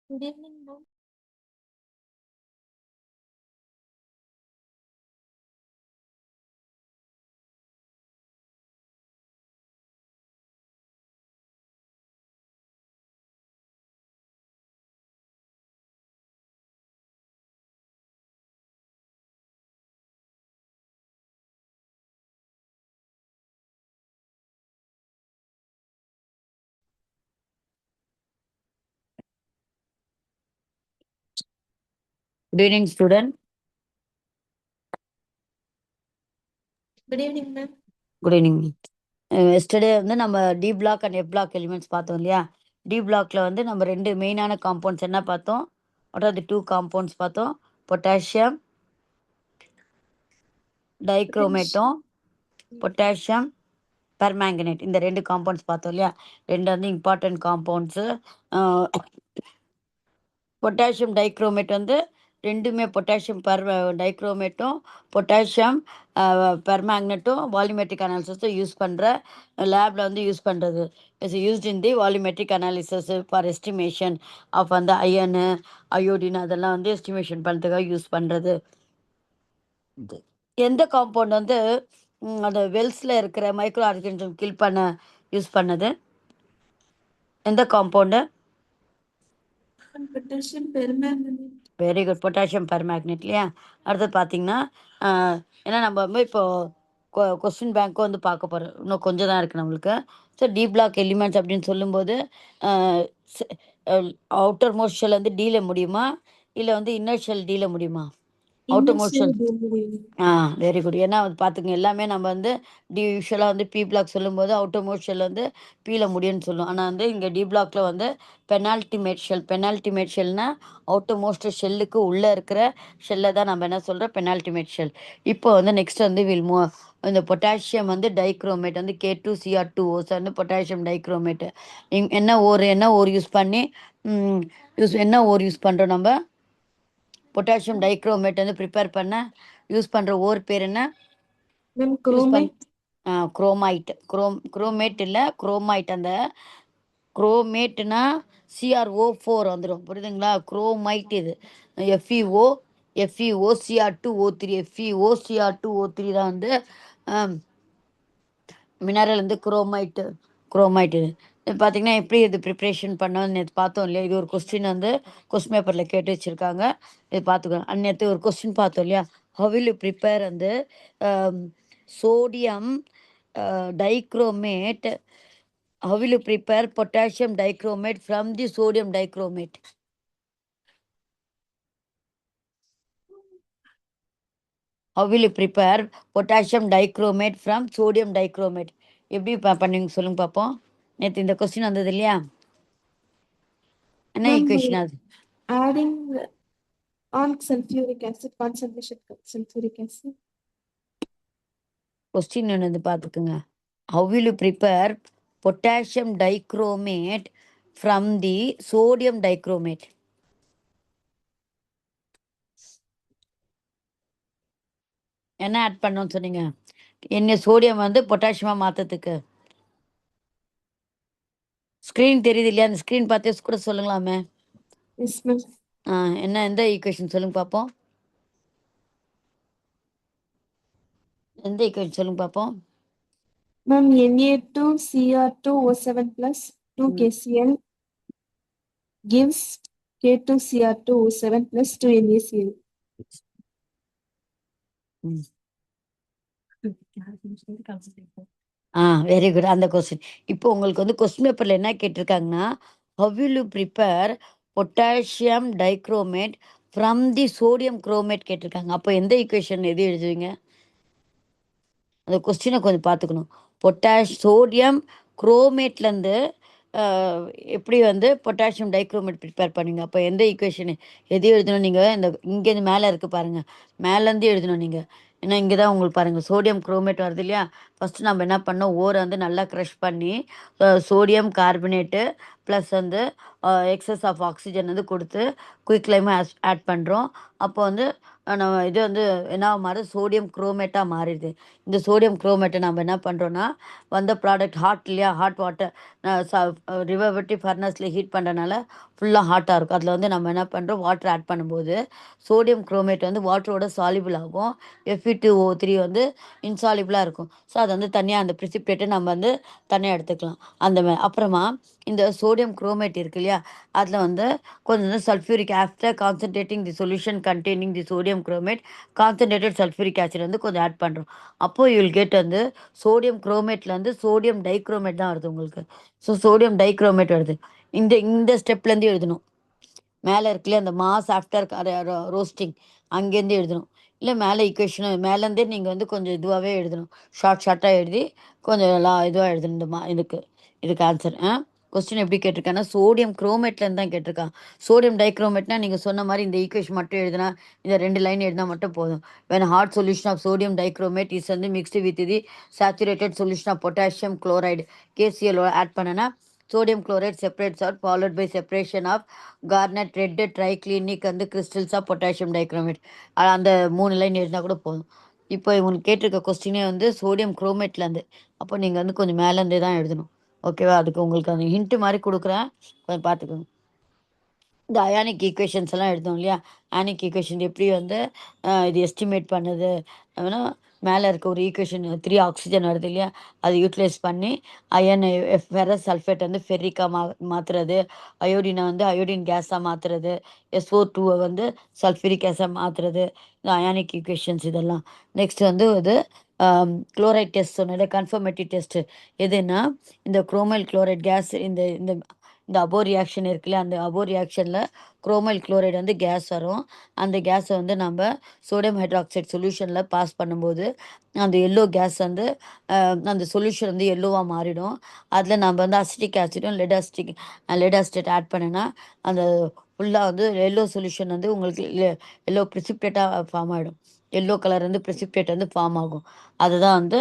Good evening, ma'am. Good evening, student. Good evening, ma'am. Good evening. Yesterday வந்து நம்ம D block and F block elements பார்த்தோம் இல்லையா? D பிளாக்ல வந்து நம்ம 2 மெயினான காம்பவுண்ட்ஸ் என்ன பார்த்தோம்? வாட் ஆர் தி 2 காம்பவுண்ட்ஸ் பார்த்தோம்? பொட்டாசியம் டைக்ரோமேட்டும், பொட்டாசியம் பெர்மாங்கனேட். இந்த 2 காம்பவுண்ட்ஸ் பார்த்தோம் இல்லையா? 2 வந்து இம்பார்ட்டன்ட் காம்பவுண்ட்ஸு. பொட்டாசியம் டைக்ரோமேட் வந்து 2மே பொட்டாசியம் டைக்ரோமேட்டும், பொட்டாசியம் பெர்மாங்கனேட்டும் வால்யூமெட்ரிக் அனாலிசிஸும் யூஸ் பண்ணுற லேபில் வந்து யூஸ் பண்ணுறது. It's used in the volumetric analysis for estimation of அந்த அயனு, அயோடின் அதெல்லாம் வந்து எஸ்டிமேஷன் பண்ணுறதுக்காக யூஸ் பண்ணுறது. எந்த காம்பவுண்ட் வந்து அந்த வெல்ஸில் இருக்கிற மைக்ரோ ஆர்கானிசம் கில் பண்ண யூஸ் பண்ணது? எந்த compound? Potassium permanganate. Very good, potassium permanganate இல்லையா? அடுத்து பார்த்தீங்கன்னா ஏன்னா நம்ம வந்து இப்போ கொஸ்டின் பேங்க்கும் வந்து பார்க்க போகிறோம். இன்னும் கொஞ்சம் தான் இருக்குது நம்மளுக்கு. ஸோ டி பிளாக் எலிமெண்ட்ஸ் அப்படின்னு சொல்லும்போது அவுட்டர் மோஸ்ட் ஷெல் வந்து டீல முடியுமா, இல்லை வந்து இன்னர் ஷெல் டீல முடியுமா? Outer most shell. Very good. ஏன்னா வந்து பார்த்துங்க, எல்லாமே நம்ம வந்து யூஸ்வலாக வந்து பி பிளாக் சொல்லும்போது அவுட்டர் மோஸ்ட் ஷெல் வந்து பீல முடியும்னு சொல்லுவோம். ஆனால் வந்து இங்கே டி பிளாக்ல வந்து பெனால்டிமேட் ஷெல்னா அவுட்டர் மோஸ்ட் ஷெல்லுக்கு உள்ளே இருக்கிற ஷெல்லை தான் நம்ம என்ன சொல்கிறோம், பெனால்டிமேட் ஷெல். இப்போ வந்து நெக்ஸ்ட் வந்து இந்த பொட்டாசியம் வந்து டைக்ரோமேட் வந்து K2Cr2O வந்து பொட்டாசியம் டைக்ரோமேட். என்ன ஓர் யூஸ் பண்ணி யூஸ் பண்ணுறோம் நம்ம? பொட்டாசியம் டைக்ரோமேட் வந்து ப்ரிப்பேர் பண்ண யூஸ் பண்ணுற ஓர் பேர் என்ன? குரோமைட். குரோமேட் இல்லை, குரோமைட். அந்த குரோமேட்னா CrO4 வந்துடும், புரியுதுங்களா? குரோமைட் இது FeO Cr2O3 தான் வந்து மினரல் வந்து குரோமைட் இது. பார்த்தீங்கன்னா எப்படி இது ப்ரிப்ரேஷன் பண்ணோன்னு நேற்று பார்த்தோம் இல்லையா? இது ஒரு கொஸ்டின் வந்து கொஸ்டின் பேப்பரில் கேட்டு வச்சுருக்காங்க. இது பார்த்துக்கோங்க. நேற்று ஒரு கொஸ்டின் பார்த்தோம் இல்லையா? ஹவ் வில் யூ ப்ரிப்பேர் வந்து sodium dichromate, how will you prepare potassium dichromate from the sodium dichromate? How will you prepare potassium dichromate from sodium dichromate? எப்படி பண்ணுவீங்க சொல்லுங்க பார்ப்போம். நேற்று இந்த கொஸ்டின் வந்தது இல்லையா? என்ன ஈக்குவேஷன் அது? Adding on sulfuric acid, concentration sulfuric acid. Question வந்து பார்த்துக்குங்க. How will you prepare potassium dichromate from the sodium dichromate? என்ன ஆட் பண்ணோன்னு சொன்னீங்க? என்ன சோடியம் வந்து பொட்டாசியமாக மாற்றத்துக்கு ஸ்க்ரீன் தெரியுது இல்லையா? அந்த ஸ்க்ரீன் பார்த்து கூட சொல்லுங்களாமே. என்ன எந்த ஈக்குவேஷன் சொல்லுங்க பார்ப்போம். எந்த ஈக்குவேஷன் சொல்லுங்க பார்ப்போம். Ma'am, Na2Cr2O7 plus 2 KCl gives K2Cr2O7 plus 2 NaCl. Very good. அந்த கொஸ்டின் இப்போ உங்களுக்கு வந்து கொஸ்டின் பேப்பரில் என்ன கேட்டிருக்காங்கன்னா, how will you prepare potassium dichromate from the sodium chromate கேட்டிருக்காங்க. அப்போ எந்த ஈக்குவேஷன் எது எழுதுவீங்க? அந்த கொஸ்டினை கொஞ்சம் பார்த்துக்கணும். சோடியம் குரோமேட்லேருந்து எப்படி வந்து பொட்டாசியம் டைக்ரோமேட் ப்ரிப்பேர் பண்ணுவீங்க? அப்போ எந்த ஈக்குவேஷன் எது எழுதணும் நீங்கள்? இந்த இங்கேருந்து மேலே இருக்குது பாருங்கள், மேலேருந்து எழுதணும் நீங்கள். ஏன்னா இங்கே தான் உங்களுக்கு பாருங்கள் சோடியம் குரோமேட் வருது இல்லையா? ஃபஸ்ட்டு நம்ம என்ன பண்ணோம், ஓரை வந்து நல்லா க்ரஷ் பண்ணி சோடியம் கார்பனேட்டு ப்ளஸ் வந்து எக்ஸஸ் ஆஃப் ஆக்சிஜன் வந்து கொடுத்து குயிக்லைமாக ஆட் பண்ணுறோம். அப்போ வந்து நம்ம இது வந்து என்ன மாறுது, சோடியம் குரோமேட்டாக மாறிடுது. இந்த சோடியம் குரோமேட்டை நம்ம என்ன பண்ணுறோன்னா, வந்த ப்ராடக்ட் ஹாட் இல்லையா, ஹாட் வாட்டர் ரிவர் வெட்டி ஃபர்னஸில் ஹீட் பண்ணுறனால ஃபுல்லாக ஹாட்டாக இருக்கும். அதில் வந்து நம்ம என்ன பண்ணுறோம், வாட்டர் ஆட் பண்ணும்போது சோடியம் குரோமேட் வந்து வாட்டரோட சாலிபிள் ஆகும். Fe2O3 வந்து இன்சாலிபிளாக இருக்கும். ஸோ அதை வந்து தனியாக அந்த ப்ரிசிப்டேட்டை நம்ம வந்து தனியாக எடுத்துக்கலாம். அந்த அப்புறமா இந்த சோடியம் குரோமேட் இருக்கு இல்லையா, அதில் வந்து கொஞ்சம் sulphuric after concentrating the solution containing the sodium chromate concentrated sulphuric acid வந்து கொஞ்சம் ஆட் பண்ணுறோம். அப்போது யூ வில் கெட் வந்து சோடியம் குரோமேட்லேருந்து சோடியம் டைக்ரோமேட் தான் வருது உங்களுக்கு. ஸோ சோடியம் டைக்ரோமேட் வருது. இந்த ஸ்டெப்லேருந்து எழுதணும். மேலே இருக்குல்லையே அந்த மாஸ் ஆஃப்டர் ரோஸ்டிங், அங்கேருந்து எழுதணும். இல்லை மேலே ஈக்குவேஷன் மேலேருந்தே நீங்கள் வந்து கொஞ்சம் இதுவாகவே எழுதணும். ஷார்ட்டாக எழுதி கொஞ்சம் இதுவாக எழுதணும். இதுக்கு ஆன்சர் கொஸ்டின் எப்படி கேட்டிருக்காங்கன்னா, சோடியம் குரோமேட்லேருந்து தான் கேட்டிருக்கான். சோடியம் டைக்ரோமேட்னா நீங்கள் சொன்ன மாதிரி இந்த ஈக்குவேஷன் மட்டும் எழுதினா, இந்த 2 லைன் எழுதினா மட்டும் போதும். when hot solution of sodium dichromate is வந்து mixed with the saturated solution of potassium chloride KCl add பண்ணனா sodium chloride separates out followed by separation of garnet red triclinic and crystals of potassium dichromate. அந்த 3 line எழுதினா கூட போதும். இப்போ உங்களுக்கு கேட்டிருக்க கொஸ்டினே வந்து சோடியம் குரோமேட்லேருந்து. அப்போ நீங்கள் வந்து கொஞ்சம் மேலேருந்தே தான் எழுதணும். ஓகேவா? அதுக்கு உங்களுக்கு அந்த ஹிண்ட்டு மாதிரி கொடுக்குறேன், கொஞ்சம் பார்த்துக்கோங்க. இந்த அயானிக் ஈக்குவேஷன்ஸ் எல்லாம் எழுதோம் இல்லையா, அயானிக் ஈக்குவேஷன் எப்படி வந்து இது எஸ்டிமேட் பண்ணுது அப்படின்னா, மேலே இருக்க ஒரு ஈக்குவேஷன் 3 ஆக்சிஜன் வருது இல்லையா, அது யூட்டிலைஸ் பண்ணி அயன் ஃபெரஸ் சல்ஃபேட் வந்து ஃபெர்ரிக்காக மாற்றுறது, அயோடினை வந்து அயோடின் கேஸாக மாற்றுறது, SO2 வந்து சல்ஃபரிக் கேஸாக மாற்றுறது, இந்த அயானிக் ஈக்குவேஷன்ஸ் இதெல்லாம். நெக்ஸ்ட் வந்து இது குளோரைட் டெஸ்ட் சொன்னது, கன்ஃபர்மேட்டிவ் டெஸ்ட்டு எதுன்னா, இந்த குரோமைல் குளோரைட் கேஸ் இந்த இந்த இந்த அபோ ரியாக்ஷன் இருக்குல்ல, அந்த அபோ ரியாக்ஷனில் குரோமைல் குளோரைடு வந்து கேஸ் வரும். அந்த கேஸை வந்து நம்ம சோடியம் ஹைட்ராக்சைடு சொல்யூஷனில் பாஸ் பண்ணும்போது அந்த எல்லோ கேஸ் வந்து அந்த சொல்யூஷன் வந்து எல்லோவாக மாறிடும். அதில் நம்ம வந்து அசிட்டிக் ஆசிடும் லெட் அசிட்டேட் ஆட் பண்ணினா அந்த ஃபுல்லாக வந்து எல்லோ சொல்யூஷன் வந்து உங்களுக்கு எல்லோ ப்ரிசிப்டேட்டாக ஃபார்ம் ஆகிடும். எல்லோ கலர் வந்து ப்ரிசிப்டேட் வந்து ஃபார்ம் ஆகும். அதுதான் வந்து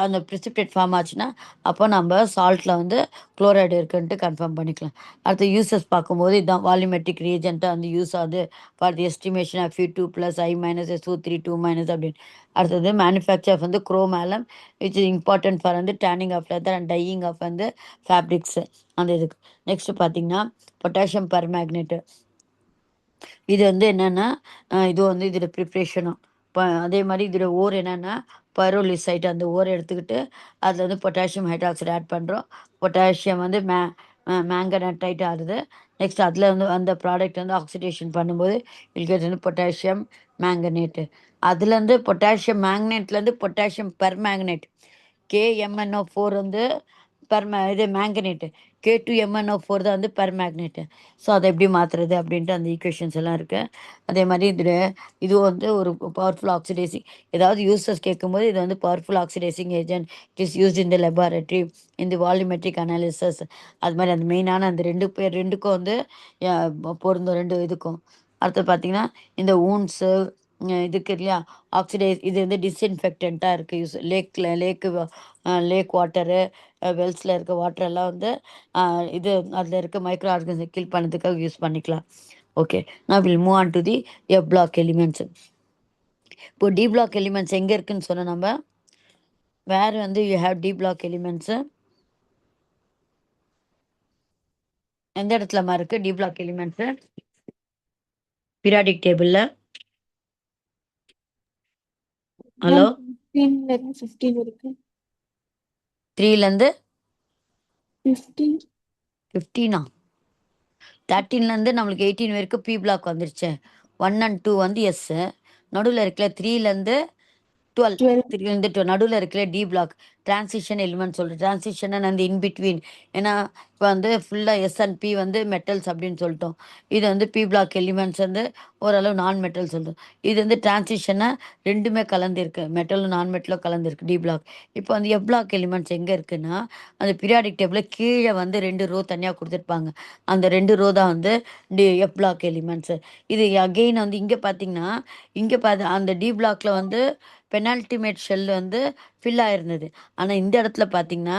அந்த ப்ரிசிப்டேட் ஃபார்ம் ஆச்சுன்னா அப்போ நம்ம சால்ட்டில் வந்து குளோரைடு இருக்குன்ட்டு கன்ஃபார்ம் பண்ணிக்கலாம். அடுத்து யூசஸ் பார்க்கும்போது இதுதான் வால்யூமெட்ரிக் ரீஜென்ட்டாக வந்து யூஸ் ஆகுது for the estimation of Fe2 + I - SO3 2 அப்படின்னு. அடுத்தது மேனுஃபேக்சர் வந்து chrome alum which is important for வந்து tanning of leather and dyeing of வந்து ஃபேப்ரிக்ஸு அந்த இதுக்கு. நெக்ஸ்ட் பார்த்தீங்கன்னா பொட்டாசியம் பர்மேக்னேட்டு. இது வந்து என்னென்னா இது வந்து இதில் ப்ரிப்ரேஷனும் அதே மாதிரி இதில் ஓர் என்னென்னா பைரோலிசைட், அந்த ஓரை எடுத்துக்கிட்டு அதில் வந்து பொட்டாசியம் ஹைட்ராக்சைடு ஆட் பண்ணுறோம். பொட்டாசியம் வந்து மேங்கனடைட் ஆகுது. நெக்ஸ்ட் அதில் வந்து அந்த ப்ராடக்ட் வந்து ஆக்சிடேஷன் பண்ணும்போது இதுக்கு வந்து பொட்டாசியம் மேங்கனேட்டு. அதுலேருந்து பொட்டாசியம் மேக்னேட்லேருந்து பொட்டாசியம் பெர்மேங்கனேட் KMnO4 வந்து இது மேங்கனேட்டு, K2MnO4 தான் வந்து பெர்மேக்னேட்டு. ஸோ அதை எப்படி மாற்றுறது அப்படின்ட்டு அந்த ஈக்குவேஷன்ஸ் எல்லாம் இருக்குது. அதே மாதிரி இது வந்து ஒரு பவர்ஃபுல் ஆக்சிடைசிங், ஏதாவது யூசஸ் கேட்கும்போது இது வந்து powerful oxidising agent, it is used in the laboratory இந்த வால்யூமெட்ரிக் அனாலிசிஸ். அது மாதிரி அந்த மெயினான அந்த ரெண்டுக்கும் வந்து பொருந்தும், 2 இதுக்கும். அடுத்து பார்த்தீங்கன்னா இந்த ஊன்ஸு இதுக்கு இல்லையா இது வந்து டிஸ்இன்ஃபெக்டண்ட்டாக இருக்குது. யூஸ் லேக் வாட்டரு, வெல்ஸில் இருக்க வாட்டர் எல்லாம் வந்து இது அதில் இருக்க மைக்ரோ ஆர்கனிசம் கில் பண்ணதுக்காக யூஸ் பண்ணிக்கலாம். ஓகே, நான் will move on to the F block elements. இப்போ டி பிளாக் எலிமெண்ட்ஸ் எங்கே இருக்குன்னு சொன்ன நம்ம வேறு வந்து you have D block elements எந்த இடத்துலமா இருக்குது டி பிளாக் எலிமெண்ட்ஸு பீரியாடிக் டேபிளில்? ஹலோ, 15 இருக்கு. 3லேருந்து 15 15ஆ? 13லேருந்து நம்மளுக்கு 18 வரைக்கும் பி பிளாக் வந்துருச்சு. 1 and 2 வந்து எஸ்ஸு. நடுவில் இருக்கல 3லேருந்து 12, 12 3லேருந்து 12 நடுவில் இருக்கல டி பிளாக் டிரான்சிஷன் எலிமெண்ட் சொல்கிறேன். டிரான்சிஷன் அந்த இன்பிட்வீன், ஏன்னா இப்போ வந்து ஃபுல்லாக எஸ் அண்ட் பி வந்து மெட்டல்ஸ் அப்படின்னு சொல்லிட்டோம். இது வந்து பி பிளாக் எலிமெண்ட்ஸ் வந்து ஓரளவு நான் மெட்டல் சொல்கிறோம். இது வந்து டிரான்சிஷனாக ரெண்டுமே கலந்துருக்கு, மெட்டலும் நான் மெட்டலும் கலந்துருக்கு டி பிளாக். இப்போ வந்து எஃப் பிளாக் எலிமெண்ட்ஸ் எங்கே இருக்குன்னா அந்த பீரியாடிக் டேபிளில் கீழே வந்து 2 ரோ தனியாக கொடுத்துருப்பாங்க. அந்த 2 ரோ தான் வந்து எஃப் பிளாக் எலிமெண்ட்ஸு. இது அகெயின் வந்து இங்கே பார்த்தீங்கன்னா இங்கே அந்த டி பிளாக்ல வந்து பெனால்டிமேட் ஷெல் வந்து ஃபில் ஆயிருந்தது. ஆனால் இந்த இடத்துல பார்த்தீங்கன்னா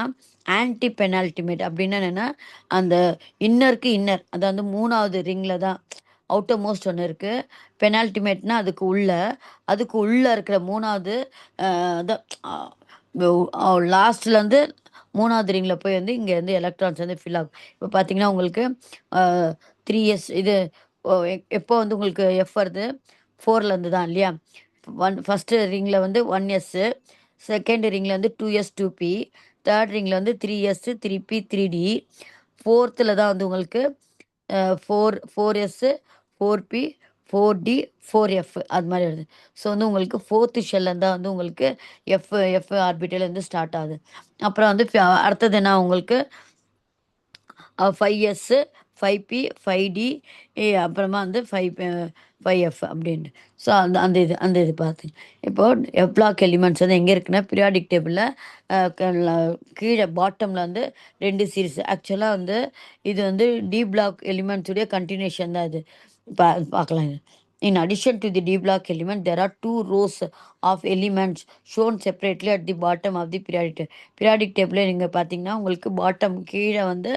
ஆன்டி பெனால்டிமேட் அப்படின்னா என்னென்னா அந்த இன்னருக்கு இன்னர் அதாவது 3வது ரிங்கில் தான் அவுட்டர் மோஸ்ட் ஒன்று இருக்குது. பெனால்டிமேட்னா அதுக்கு உள்ளே இருக்கிற 3வது லாஸ்ட்லேருந்து 3வது ரிங்கில் போய் வந்து இங்கே வந்து எலக்ட்ரான்ஸ் வந்து ஃபில் ஆகும். இப்போ பார்த்தீங்கன்னா உங்களுக்கு 3s இது எப்போ வந்து உங்களுக்கு எஃப் வருது 4லேருந்து தான் இல்லையா. ஃபஸ்ட்டு ரிங்கில் வந்து 1s, செகண்ட் ரிங்கில் வந்து 2s 2p, தேர்ட் ரிங்கில் வந்து 3s 3p 3d, ஃபோர்த்தில் தான் வந்து உங்களுக்கு 4s 4p 4d 4f அது மாதிரி வருது. ஸோ வந்து உங்களுக்கு ஃபோர்த்து ஷெல்லேருந்து தான் வந்து உங்களுக்கு எஃப் ஆர்பிட்டல் வந்து ஸ்டார்ட் ஆகுது. அப்புறம் வந்து அடுத்தது என்ன உங்களுக்கு 5s 5p 5d அப்புறமா வந்து 5f அப்படின்ட்டு. ஸோ அந்த இது பார்த்துங்க. இப்போ எவ்லாக் எலிமெண்ட்ஸ் வந்து எங்கே இருக்குன்னா பீரியாடிக் டேபிளில் கீழே பாட்டமில் வந்து 2 சீரீஸ். ஆக்சுவலாக வந்து இது வந்து டி பிளாக் எலிமெண்ட்ஸுடைய கண்டினியூஷன் தான் இது. பார்க்கலாம் இது. In addition to the D block element, there are 2 rows of elements shown separately at the bottom of the periodic table. Periodic table நீங்கள் பார்த்தீங்கன்னா உங்களுக்கு பாட்டம் கீழே வந்து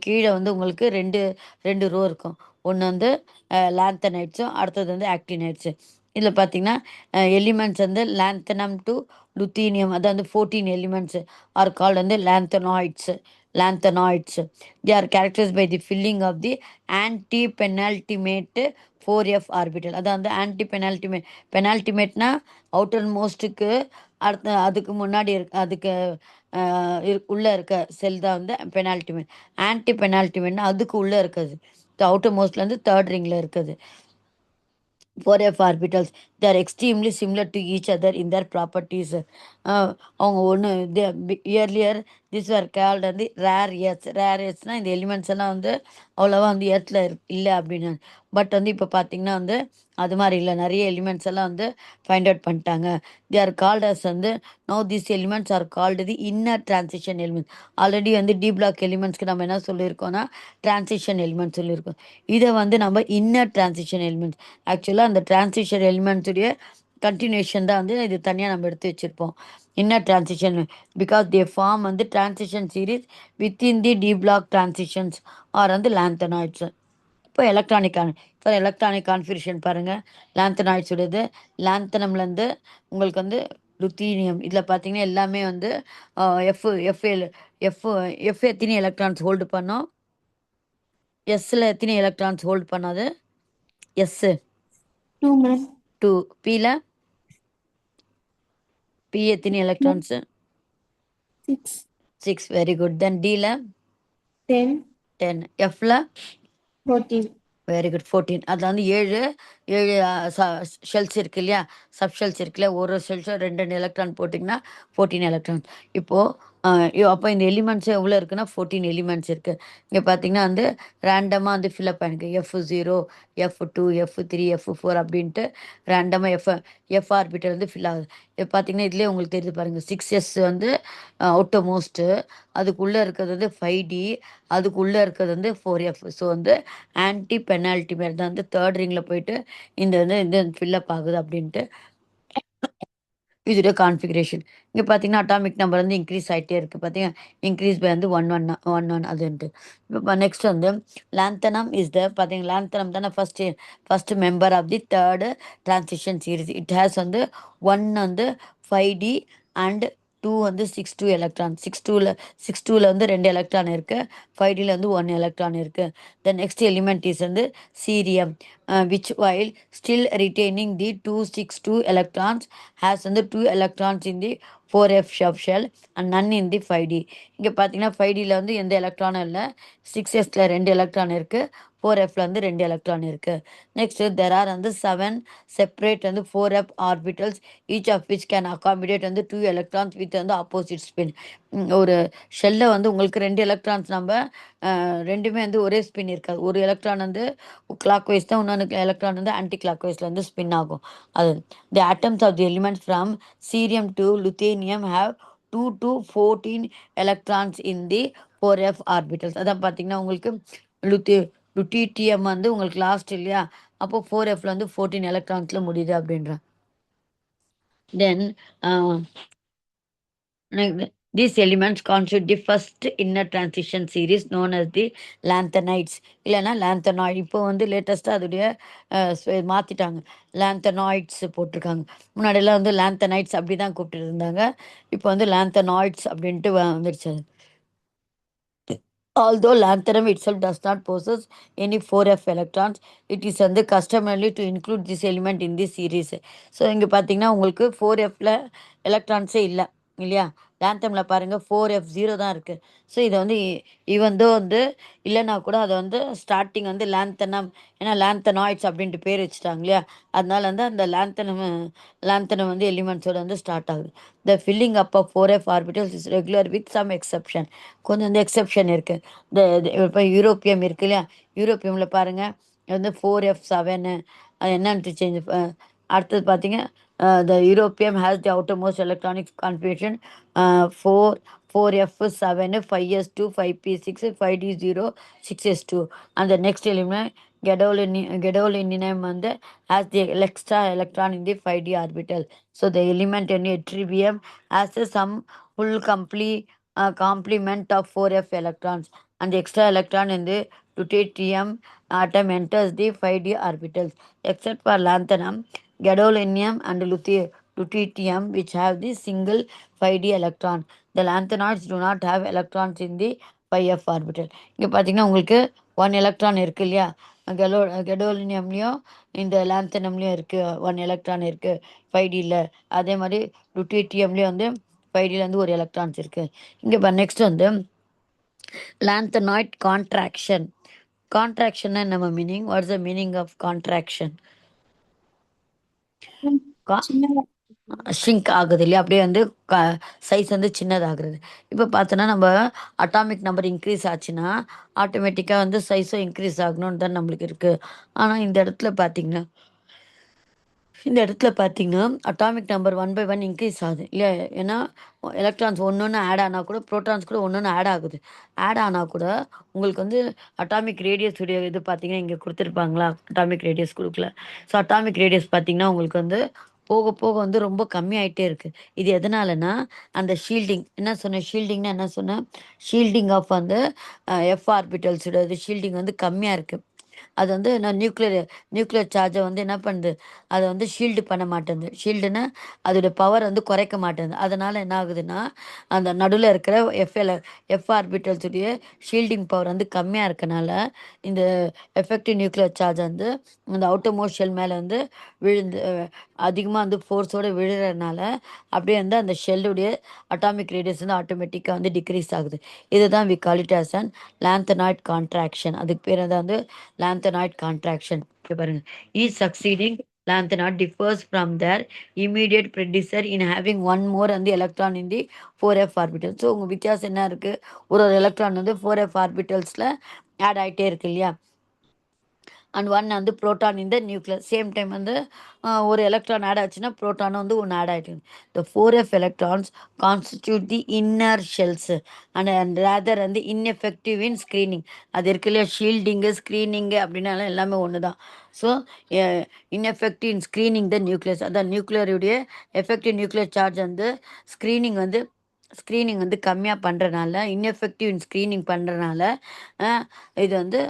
கீழே வந்து உங்களுக்கு ரெண்டு ரோ இருக்கும். ஒன்று வந்து லாந்தனைட்ஸும் அடுத்தது வந்து ஆக்டினைட்ஸு. இதில் பார்த்தீங்கன்னா எலிமெண்ட்ஸ் வந்து லாந்தனம் டு லுத்தீனியம் அதாவது 14 எலிமெண்ட்ஸ் ஆர் கால்ட் வந்து லாந்தனாய்ட்ஸ். They are characterized by the filling of the anti-penultimate 4f orbital. அதான் வந்து ஆன்டி பெனால்டிமேட்னா அவுட்டர் மோஸ்ட்டுக்கு அதுக்கு முன்னாடி அதுக்கு உள்ளே இருக்க செல் தான் வந்து பெனால்டிமேட். ஆன்டி பெனால்டிமேட்னா அதுக்கு உள்ளே இருக்குது. அவுட்டர் மோஸ்ட்லேருந்து தேர்ட் ரிங்கில் இருக்குது. 4f orbitals they are extremely similar to each other in their properties. அவங்க ஒன்று இயர்லியர் திஸ் ஆர் கால்ட் வந்து ரேர் எர்த்ஸ்னால் இந்த எலிமெண்ட்ஸ் எல்லாம் வந்து அவ்வளோவா வந்து எர்த்தில் இல்லை அப்படின்னு. பட் வந்து இப்போ பார்த்தீங்கன்னா வந்து அது மாதிரி இல்லை, நிறைய எலிமெண்ட்ஸ் எல்லாம் வந்து ஃபைண்ட் அவுட் பண்ணிட்டாங்க. தி ஆர் கால்ட் அஸ் வந்து no this elements are called the inner transition elements. Already வந்து டி பிளாக் எலிமெண்ட்ஸ்க்கு நம்ம என்ன சொல்லியிருக்கோம்னா டிரான்சிஷன் எலிமெண்ட்ஸ் சொல்லியிருக்கோம். இதை வந்து நம்ம இன்னர் டிரான்சிஷன் எலிமெண்ட்ஸ். ஆக்சுவலாக அந்த டிரான்சிஷன் எலிமெண்ட்ஸுடைய கண்டினியூஷன் தான் வந்து இது தனியாக நம்ம எடுத்து வச்சுருப்போம். Inner transition because they form வந்து transition series within the d block transitions are வந்து லாந்தனாய்ட்ஸ். இப்போ எலக்ட்ரானிக் கான்ஃபிகரேஷன் பாருங்கள். லாந்தனாய்ட்ஸுடையது லாந்தனம்லேருந்து உங்களுக்கு வந்து லுத்தீனியம். இதில் பார்த்தீங்கன்னா எல்லாமே வந்து எஃப் எத்தனை எலக்ட்ரான்ஸ் ஹோல்டு பண்ணோம், எஸ்ஸில் எத்தனை எலக்ட்ரான்ஸ் ஹோல்டு பண்ணாது, எஸ்ஸு 2 ma'am. 2, பியில் பி எத்தனை எலக்ட்ரான்ஸு 6 6. Very good. தென் டியில் 10 எஃப்ல 14 வெரி குட் 14. அதில் வந்து ஏழு ஷெல்ஸ் இருக்கு இல்லையா, சப் ஷெல்ஸ் இருக்குல்ல, ஒரு ஷெல்ஸும் 2 எலக்ட்ரான் போட்டிங்கன்னா 14 எலக்ட்ரான்ஸ். இப்போது அப்போ இந்த எலிமெண்ட்ஸ் எவ்வளோ இருக்குன்னா 14 எலிமெண்ட்ஸ் இருக்குது. இங்கே பார்த்தீங்கன்னா வந்து ரேண்டமாக வந்து ஃபில்அப் ஆகிருக்கு. F0 F2 F3 F4 அப்படின்ட்டு ரேண்டமாக எஃப் ஆர்பிட்டல் வந்து ஃபில் ஆகுது. இப்போ பார்த்தீங்கன்னா இதுலேயே உங்களுக்கு தெரியுது பாருங்கள். 6s வந்து அவுட்டர் மோஸ்ட்டு, அதுக்குள்ளே இருக்கிறது வந்து 5d, அதுக்குள்ளே இருக்கிறது வந்து 4f. ஸோ வந்து ஆன்டி பெனால்டிமேட் தான் வந்து தேர்ட் ரிங்கில் போயிட்டு இந்த ஃபில்லப் ஆகுது அப்படின்ட்டு இதோடைய கான்ஃபிகரேஷன். இங்கே பார்த்தீங்கன்னா அட்டாமிக் நம்பர் வந்து இன்க்ரீஸ் ஆகிட்டே இருக்குது. பார்த்தீங்கன்னா இன்க்ரீஸ் பை வந்து 1 அதுன்ட்டு. இப்போ நெக்ஸ்ட் வந்து லாந்தனம் இஸ் பார்த்தீங்கன்னா லாந்தனம் தானே first member of the third transition series. It has வந்து 1 வந்து 5d அண்ட் 2 வந்து 6 எலக்ட்ரான். 6 வந்து 2 எலக்ட்ரான் இருக்குது. 5dல வந்து 1 எலக்ட்ரான் இருக்குது. த நெக்ஸ்ட் எலிமெண்ட் இஸ் வந்து cerium which while still retaining the 262 electrons has வந்து 2 electrons in the 4f shell and none in the 5d. இங்கே பார்த்தீங்கன்னா 5dல வந்து எந்த எலக்ட்ரானும் இல்லை. 6sல 2 எலக்ட்ரான் இருக்குது. 4fல வந்து 2 எலக்ட்ரான் இருக்குது. நெக்ஸ்ட் தெர் ஆர் வந்து 7 செப்பரேட் வந்து 4f orbitals each of which can accommodate வந்து 2 electrons with வந்து ஆப்போசிட் ஸ்பின். ஒரு ஷெல்ல வந்து உங்களுக்கு 2 எலக்ட்ரான்ஸ் நம்ம ரெண்டுமே வந்து ஒரே ஸ்பின் இருக்காது. ஒரு எலக்ட்ரான் வந்து கிளாக் வைஸ் தான், இன்னொன்று எலக்ட்ரான் வந்து ஆன்டி கிளாக் வைஸில் வந்து ஸ்பின் ஆகும். அது the atoms of the elements from cerium to lutetium have 2 to 14 electrons in the 4f orbitals. அதான் பார்த்தீங்கன்னா உங்களுக்கு லுட்டீட்டியம் வந்து உங்களுக்கு லாஸ்ட் இல்லையா, அப்போ 4fல வந்து 14 எலக்ட்ரான்ஸில் முடியுது அப்படின்ற. தென் These elements constitute the first inner transition series known as the lanthanides. இல்லைன்னா lanthanoid. இப்போ வந்து லேட்டஸ்ட்டாக அதோடைய மாற்றிட்டாங்க, லாந்தனாய்ட்ஸ் போட்டிருக்காங்க. முன்னாடியெல்லாம் வந்து லாந்தனைட்ஸ் அப்படி தான் கூப்பிட்டு இருந்தாங்க. இப்போ வந்து லாந்தனாய்ட்ஸ் அப்படின்ட்டு வந்துடுச்சு அது. Although lanthanum itself does not possess any 4f electrons, it is வந்து customarily to include this element in this series. So இங்கே பார்த்தீங்கன்னா உங்களுக்கு 4fல எலக்ட்ரான்ஸே இல்லை இல்லையா? லாந்தமில் பாருங்கள் 4f0 தான் இருக்குது. ஸோ இதை வந்து இவந்தோ வந்து இல்லைன்னா கூட அதை வந்து ஸ்டார்டிங் வந்து லாந்தனம், ஏன்னா லாந்தனாய்ட்ஸ் அப்படின்ட்டு பேர் வச்சுட்டாங்க இல்லையா? அதனால வந்து அந்த லாந்தனம் வந்து எலிமெண்ட்ஸோட வந்து ஸ்டார்ட் ஆகுது. The filling up of 4f orbitals is regular with some exception. கொஞ்சம் வந்து எக்ஸப்ஷன் இருக்குது. இப்போ யூரோப்பியம் இருக்கு இல்லையா? யூரோப்பியமில் பாருங்கள் வந்து 4f7 அது என்னன்ட்டு சேஞ்ச். அடுத்தது பார்த்தீங்க, the europium has the outermost electronics configuration 4f7 5s2 5p6 5d0 6s2. அந்த நெக்ஸ்ட் எலிமெண்ட் gadolinium வந்து has the extra electron in the 5d orbital. So the element in yttrium has some full complete complement of 4f electrons, and the extra electron in the deuterium atom enters the 5d orbitals, except for lanthanum, gadolinium and lutetium, which have the single 5d electron. The lanthanoids do not have electrons in the 5f orbital. இங்கே பார்த்தீங்கன்னா உங்களுக்கு 1 electron இருக்கு இல்லையா? கெடோலினியம்லேயும் இந்த லாந்தனம்லேயும் இருக்குது 1 electron இருக்குது 5Dயில். அதே மாதிரி லுட்டீட்டியம்லேயும் வந்து 5Dயில் வந்து 1 எலக்ட்ரான்ஸ் இருக்குது. இங்கே இப்போ நெக்ஸ்ட் வந்து லாந்தனாய்ட் கான்ட்ராக்ஷன். கான்ட்ராக்ஷன்னா நம்ம meaning? What's the meaning of contraction? சின்னதா ஷ்ரிங்க் ஆகுது இல்லையா? அப்படியே வந்து சைஸ் வந்து சின்னதாகிறது. இப்போ பார்த்தோன்னா நம்ம அட்டாமிக் நம்பர் இன்க்ரீஸ் ஆச்சுன்னா ஆட்டோமேட்டிக்காக வந்து சைஸும் இன்க்ரீஸ் ஆகணும்னு தான் நம்மளுக்கு இருக்குது. ஆனால் இந்த இடத்துல பார்த்தீங்கன்னா அட்டாமிக் நம்பர் 1 by 1 இன்க்ரீஸ் ஆகுது இல்லையா? ஏன்னா எலக்ட்ரான்ஸ் ஒன்று ஒன்று ஆட் ஆனால் கூட ப்ரோட்டான்ஸ் கூட ஒன்று ஒன்று ஆட் ஆகுது. ஆட் ஆனால் கூட உங்களுக்கு வந்து அட்டாமிக் ரேடியஸ் உடைய இது பார்த்தீங்கன்னா இங்கே கொடுத்துருப்பாங்களா? அட்டாமிக் ரேடியஸ் கொடுக்கல. ஸோ அட்டாமிக் ரேடியஸ் பார்த்தீங்கன்னா உங்களுக்கு வந்து போக போக வந்து ரொம்ப கம்மியாயிட்டே இருக்குது. இது எதனாலனா அந்த ஷீல்டிங் என்ன சொன்னேன்? ஷீல்டிங்னா என்ன சொன்னேன்? ஷீல்டிங் ஆஃப் வந்து எஃப் ஆர்பிட்டல்ஸோட ஷீல்டிங் வந்து கம்மியாக இருக்குது. அது வந்து நான் நியூக்ளியர் சார்ஜை வந்து என்ன பண்ணுது? அதை வந்து ஷீல்டு பண்ண மாட்டேங்குது. ஷீல்டுன்னா அதோட பவர் வந்து குறைக்க மாட்டேங்குது. அதனால் என்ன ஆகுதுன்னா அந்த நடுவில் இருக்கிற எஃப் ஆர்பிட்டல்ஸுடைய ஷீல்டிங் பவர் வந்து கம்மியாக இருக்கனால இந்த எஃபெக்டிவ் நியூக்ளியர் சார்ஜ் வந்து அந்த அவுட்டர் மோஸ்ட் ஷெல் மேலே வந்து விழுந்து அதிகமாக வந்து ஃபோர்ஸோடு விழுறதுனால அப்படியே வந்து அந்த ஷெல்லுடைய அட்டாமிக் ரேடியஸ் வந்து ஆட்டோமேட்டிக்காக வந்து டிக்ரீஸ் ஆகுது. இதுதான் we call it as an lanthanoid contraction. அதுக்கு பேர் தான் வந்து லாந்தனாய்ட் கான்ட்ராக்ஷன். பாருங்க, each succeeding lanthanoid differs from their immediate predecessor in having one more and the electron in the 4f orbital. So உங்கள் வித்தியாசம் என்ன இருக்குது? ஒரு எலக்ட்ரான் வந்து 4f ஆர்பிட்டல்ஸில் ஆட் ஆகிட்டே இருக்கு இல்லையா? அண்ட் 1 வந்து ப்ரோட்டான் இந்த நியூக்ளியஸ். சேம் டைம் வந்து ஒரு எலக்ட்ரான் ஆட் ஆச்சுன்னா ப்ரோட்டானும் வந்து ஒன்று ஆட் ஆகிட்டு. த 4f electrons constitute the inner shells and rather வந்து இன்எஃபெக்டிவ் இன் ஸ்க்ரீனிங். அது இருக்கு இல்லையா? ஷீல்டிங்கு ஸ்க்ரீனிங்கு அப்படின்னாலும் எல்லாமே ஒன்று தான். ஸோ இன்எஃபெக்டிவ் இன் ஸ்க்ரீனிங் த நியூக்ளியஸ். அதான் நியூக்ளியருடைய எஃபெக்டிவ் நியூக்ளியர் சார்ஜ் வந்து ஸ்க்ரீனிங் வந்து கம்மியாக பண்ணுறனால, இன்எஃபெக்டிவ் இன் ஸ்க்ரீனிங் பண்ணுறனால இது வந்து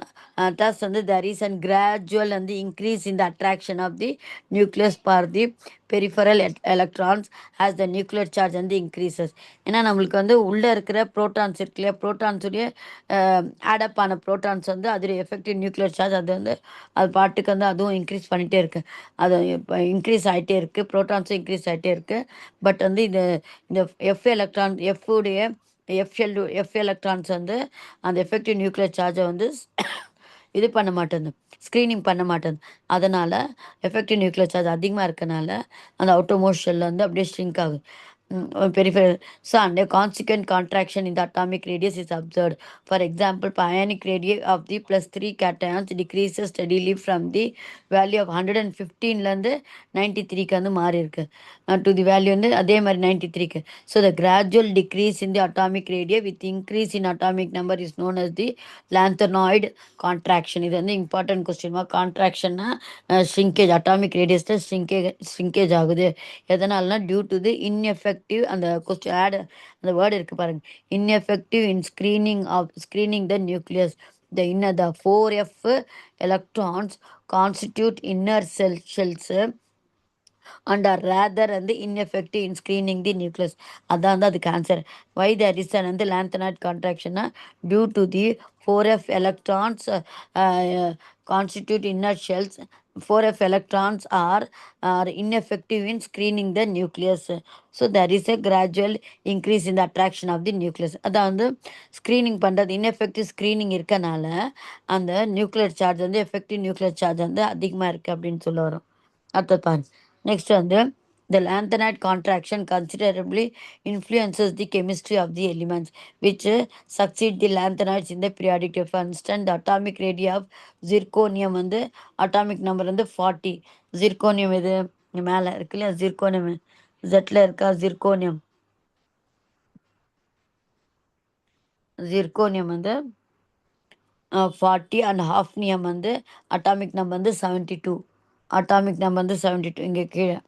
thus வந்து there is a gradual and the increase in the attraction of the nucleus for the peripheral electrons as the nuclear charge வந்து increases. ஏன்னா நம்மளுக்கு வந்து உள்ளே இருக்கிற ப்ரோட்டான்ஸ் இருக்கு இல்லையா? ப்ரோட்டான்ஸுடைய ஆடப் ஆன ப்ரோட்டான்ஸ் வந்து அதோடைய எஃபெக்டிவ் நியூக்ளியர் சார்ஜ் அது வந்து அது பாட்டுக்கு வந்து அதுவும் இன்க்ரீஸ் பண்ணிகிட்டே இருக்குது. அது இப்போ இன்க்ரீஸ் ஆகிட்டே இருக்குது, ப்ரோட்டான்ஸும் இன்க்ரீஸ் ஆகிட்டே இருக்குது. பட் வந்து இந்த எஃப் எலக்ட்ரான் எஃப் எலக்ட்ரான்ஸ் வந்து அந்த எஃபெக்டிவ் நியூக்ளியர் சார்ஜை வந்து இது பண்ண மாட்டேங்குது, ஸ்க்ரீனிங் பண்ண மாட்டேங்குது. அதனால் எஃபெக்டிவ் நியூக்ளியர் சார்ஜ் அதிகமாக இருக்கனால அந்த அவுட்டோமோஸ்ட் ஷெல்லில் வந்து அப்படியே ஷ்ரிங்க் ஆகுது. peripheral. So, and a consequent contraction in the atomic radius is observed. For example, ionic radius of the +3 cations decreases steadily from the value of 115 93 வந்து மாறி இருக்கு to the value வந்து அதே மாதிரி 93. So, the gradual decrease in the atomic radius with increase in atomic number is known as the lanthanoid contraction. இது வந்து important question. கான்ட்ராக்ஷன்னா shrinkage, atomic ரேடியஸில் ஷ்ரிங்கேஜ் ஆகுது. எதனாலனா due to the in effect ineffective அந்த கொஸ்டின் ஆட் அந்த வேர்டு இருக்கு பாருங்க, ineffective in screening the nucleus. The 4f electrons constitute inner shells and are rather and ineffective in screening the nucleus. அதான் அதுக்கு answer. Why there is an lanthanide contraction? Due to the 4f electrons constitute inner shells. 4f electrons are ineffective in screening the nucleus. So there is a gradual increase in the attraction of the nucleus. அதான் வந்து screening பண்ணுறது ineffective screening இருக்கனால அந்த nuclear charge வந்து effective nuclear charge வந்து அதிகமாக இருக்குது அப்படின்னு சொல்ல வரும். அடுத்தது பாருங்க. நெக்ஸ்ட் வந்து the lanthanide contraction considerably influences the chemistry of the elements which succeed the lanthanides in the periodic table. For instance, the atomic radii of zirconium வந்து atomic number வந்து 40. zirconium இது மேலே இருக்கு இல்லையா, zirconium ஜெட்ல இருக்கா, zirconium வந்து 40 and hafnium வந்து atomic number வந்து 72. அட்டாமிக் நம்பர் வந்து 72 இங்கே கீழே,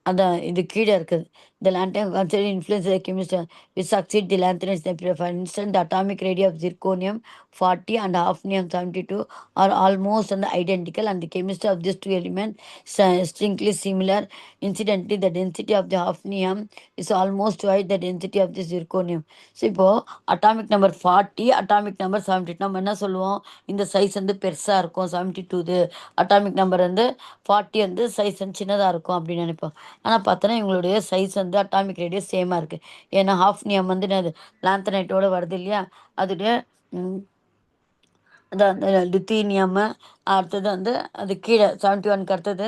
அதான் இது கீழே இருக்குது. The lanthanide considered influence the chemistry which succeed the lanthanides. For instance, the atomic radii of zirconium 40 and hafnium 72 are almost identical, and the chemistry of these two elements is strictly similar. Incidentally, the density of the hafnium is almost twice the density of the zirconium. So இப்போது atomic number 40, atomic number 72. நம்ம என்ன சொல்லுவோம், இந்த size வந்து பெருசாக இருக்கும் 72, atomic number வந்து 40 வந்து சைஸ் வந்து சின்னதாக இருக்கும் அப்படின்னு நினைப்போம். ஆனால் பார்த்தோன்னா இவங்களுடைய சைஸ் வந்து அட்டாமிக் ரேடியஸ் சேமாக இருக்குது. ஏன்னா ஹாஃப்னியம் வந்து லாந்தனைட்டோடு வருது இல்லையா, அதுடைய அந்த லித்தீனியம்மு அடுத்தது வந்து அது கீழே 71க்கு அடுத்தது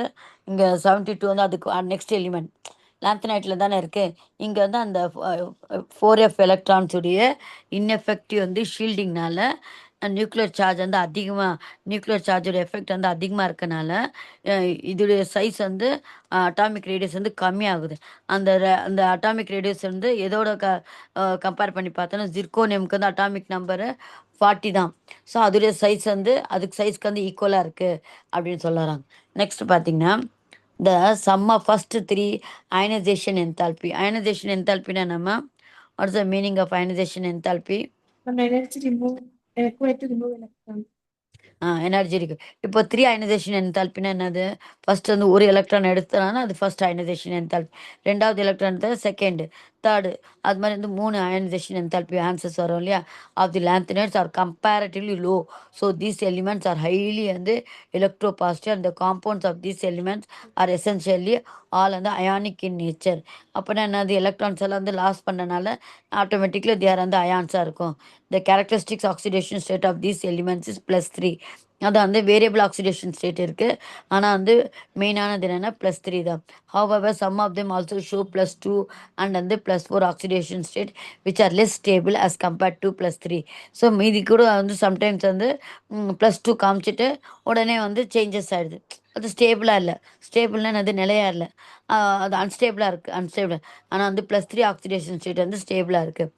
இங்கே 72 வந்து அதுக்கு நெக்ஸ்ட் எலிமெண்ட் லாந்தனைட்டில் தானே இருக்குது. இங்கே வந்து அந்த 4f எலக்ட்ரான்ஸுடைய இன்எஃபெக்டிவ் வந்து ஷீல்டிங்னால நியூக்ளியர் சார்ஜ் வந்து அதிகமாக, நியூக்ளியர் சார்ஜோட எஃபெக்ட் வந்து அதிகமாக இருக்கனால இதோடைய சைஸ் வந்து அட்டாமிக் ரேடியஸ் வந்து கம்மியாகுது. அந்த அட்டாமிக் ரேடியஸ் வந்து எதோட கம்பேர் பண்ணி பார்த்தோன்னா ஜிர்கோனியமுக்கு வந்து அட்டாமிக் நம்பரு 40 தான். ஸோ அதோடைய சைஸ் வந்து அதுக்கு சைஸ்க்கு வந்து ஈக்குவலாக இருக்குது அப்படின்னு சொல்லுறாங்க. நெக்ஸ்ட் பார்த்தீங்கன்னா the sum of first 3 ionization enthalpy. Ionization enthalpy na nama, what's the meaning of ionization enthalpy? When energy required to remove electron. Energy இருக்கு. இப்போ 3 அயனைசேஷன் என்தால்பின்னா என்னது, ஃபர்ஸ்ட் வந்து ஒரு எலக்ட்ரான் எடுத்தனால அது ஃபர்ஸ்ட் அயனைசேஷன் என்தால்பி, ரெண்டாவது எலக்ட்ரான் எடுத்தால் செகண்டு, தேர்டு, அது மாதிரி வந்து 3 அயனைசேஷன் என்தால்பி ஆன்சர்ஸ் வரும் இல்லையா. Of the lanthanides are comparatively low. So these elements are highly வந்து electropositive and the compounds of these elements are essentially all வந்து ionic in nature. அப்போனா என்னது, எலக்ட்ரான்ஸ் எல்லாம் வந்து லாஸ் பண்ணனால ஆட்டோமேட்டிக்லி தேர் வந்து அயான்ஸாக இருக்கும். The characteristics oxidation state of these elements is +3. அது வந்து வேரியபிள் ஆக்சிடேஷன் ஸ்டேட் இருக்குது, ஆனால் வந்து மெயினானது என்னென்னா +3 தான். However some of them also show +2 and வந்து +4 oxidation state which are less stable as compared to +3. So மீதி கூட வந்து சம்டைம்ஸ் வந்து +2 காமிச்சிட்டு உடனே வந்து சேஞ்சஸ் ஆகிடுது, அது ஸ்டேபிளாக இல்லை. ஸ்டேபிள்னா அது நிலையாக இல்லை, அது அன்ஸ்டேபிளாக இருக்குது, அன்ஸ்டேபிள். ஆனால் வந்து +3 ஆக்சிடேஷன் ஸ்டேட் வந்து ஸ்டேபிளாக இருக்குது.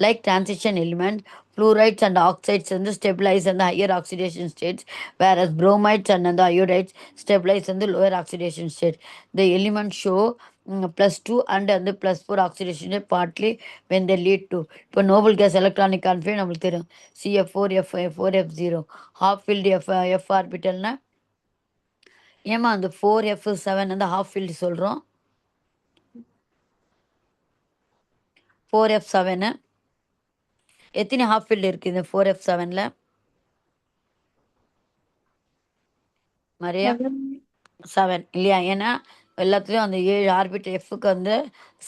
Like transition element fluorides and oxides வந்து stabilize in the higher oxidation states, whereas bromides and the iodides stabilize in the lower oxidation state. The elements show +2 and the +4 oxidation state partly when they lead to. இப்போ noble gas electronic configuration நம்மளுக்கு தெரியும், CF4F4F0 half filled F ஆர்பிட்டல்னா ஏமா அந்த 4F7 வந்து half filled சொல்கிறோம். 4F7 எத்தனை half field இருக்குது இந்த 4F7ல் மரியா? 7 இல்லையா, ஏன்னா எல்லாத்துலேயும் அந்த 7 ஆர்பிட் எஃப்க்கு வந்து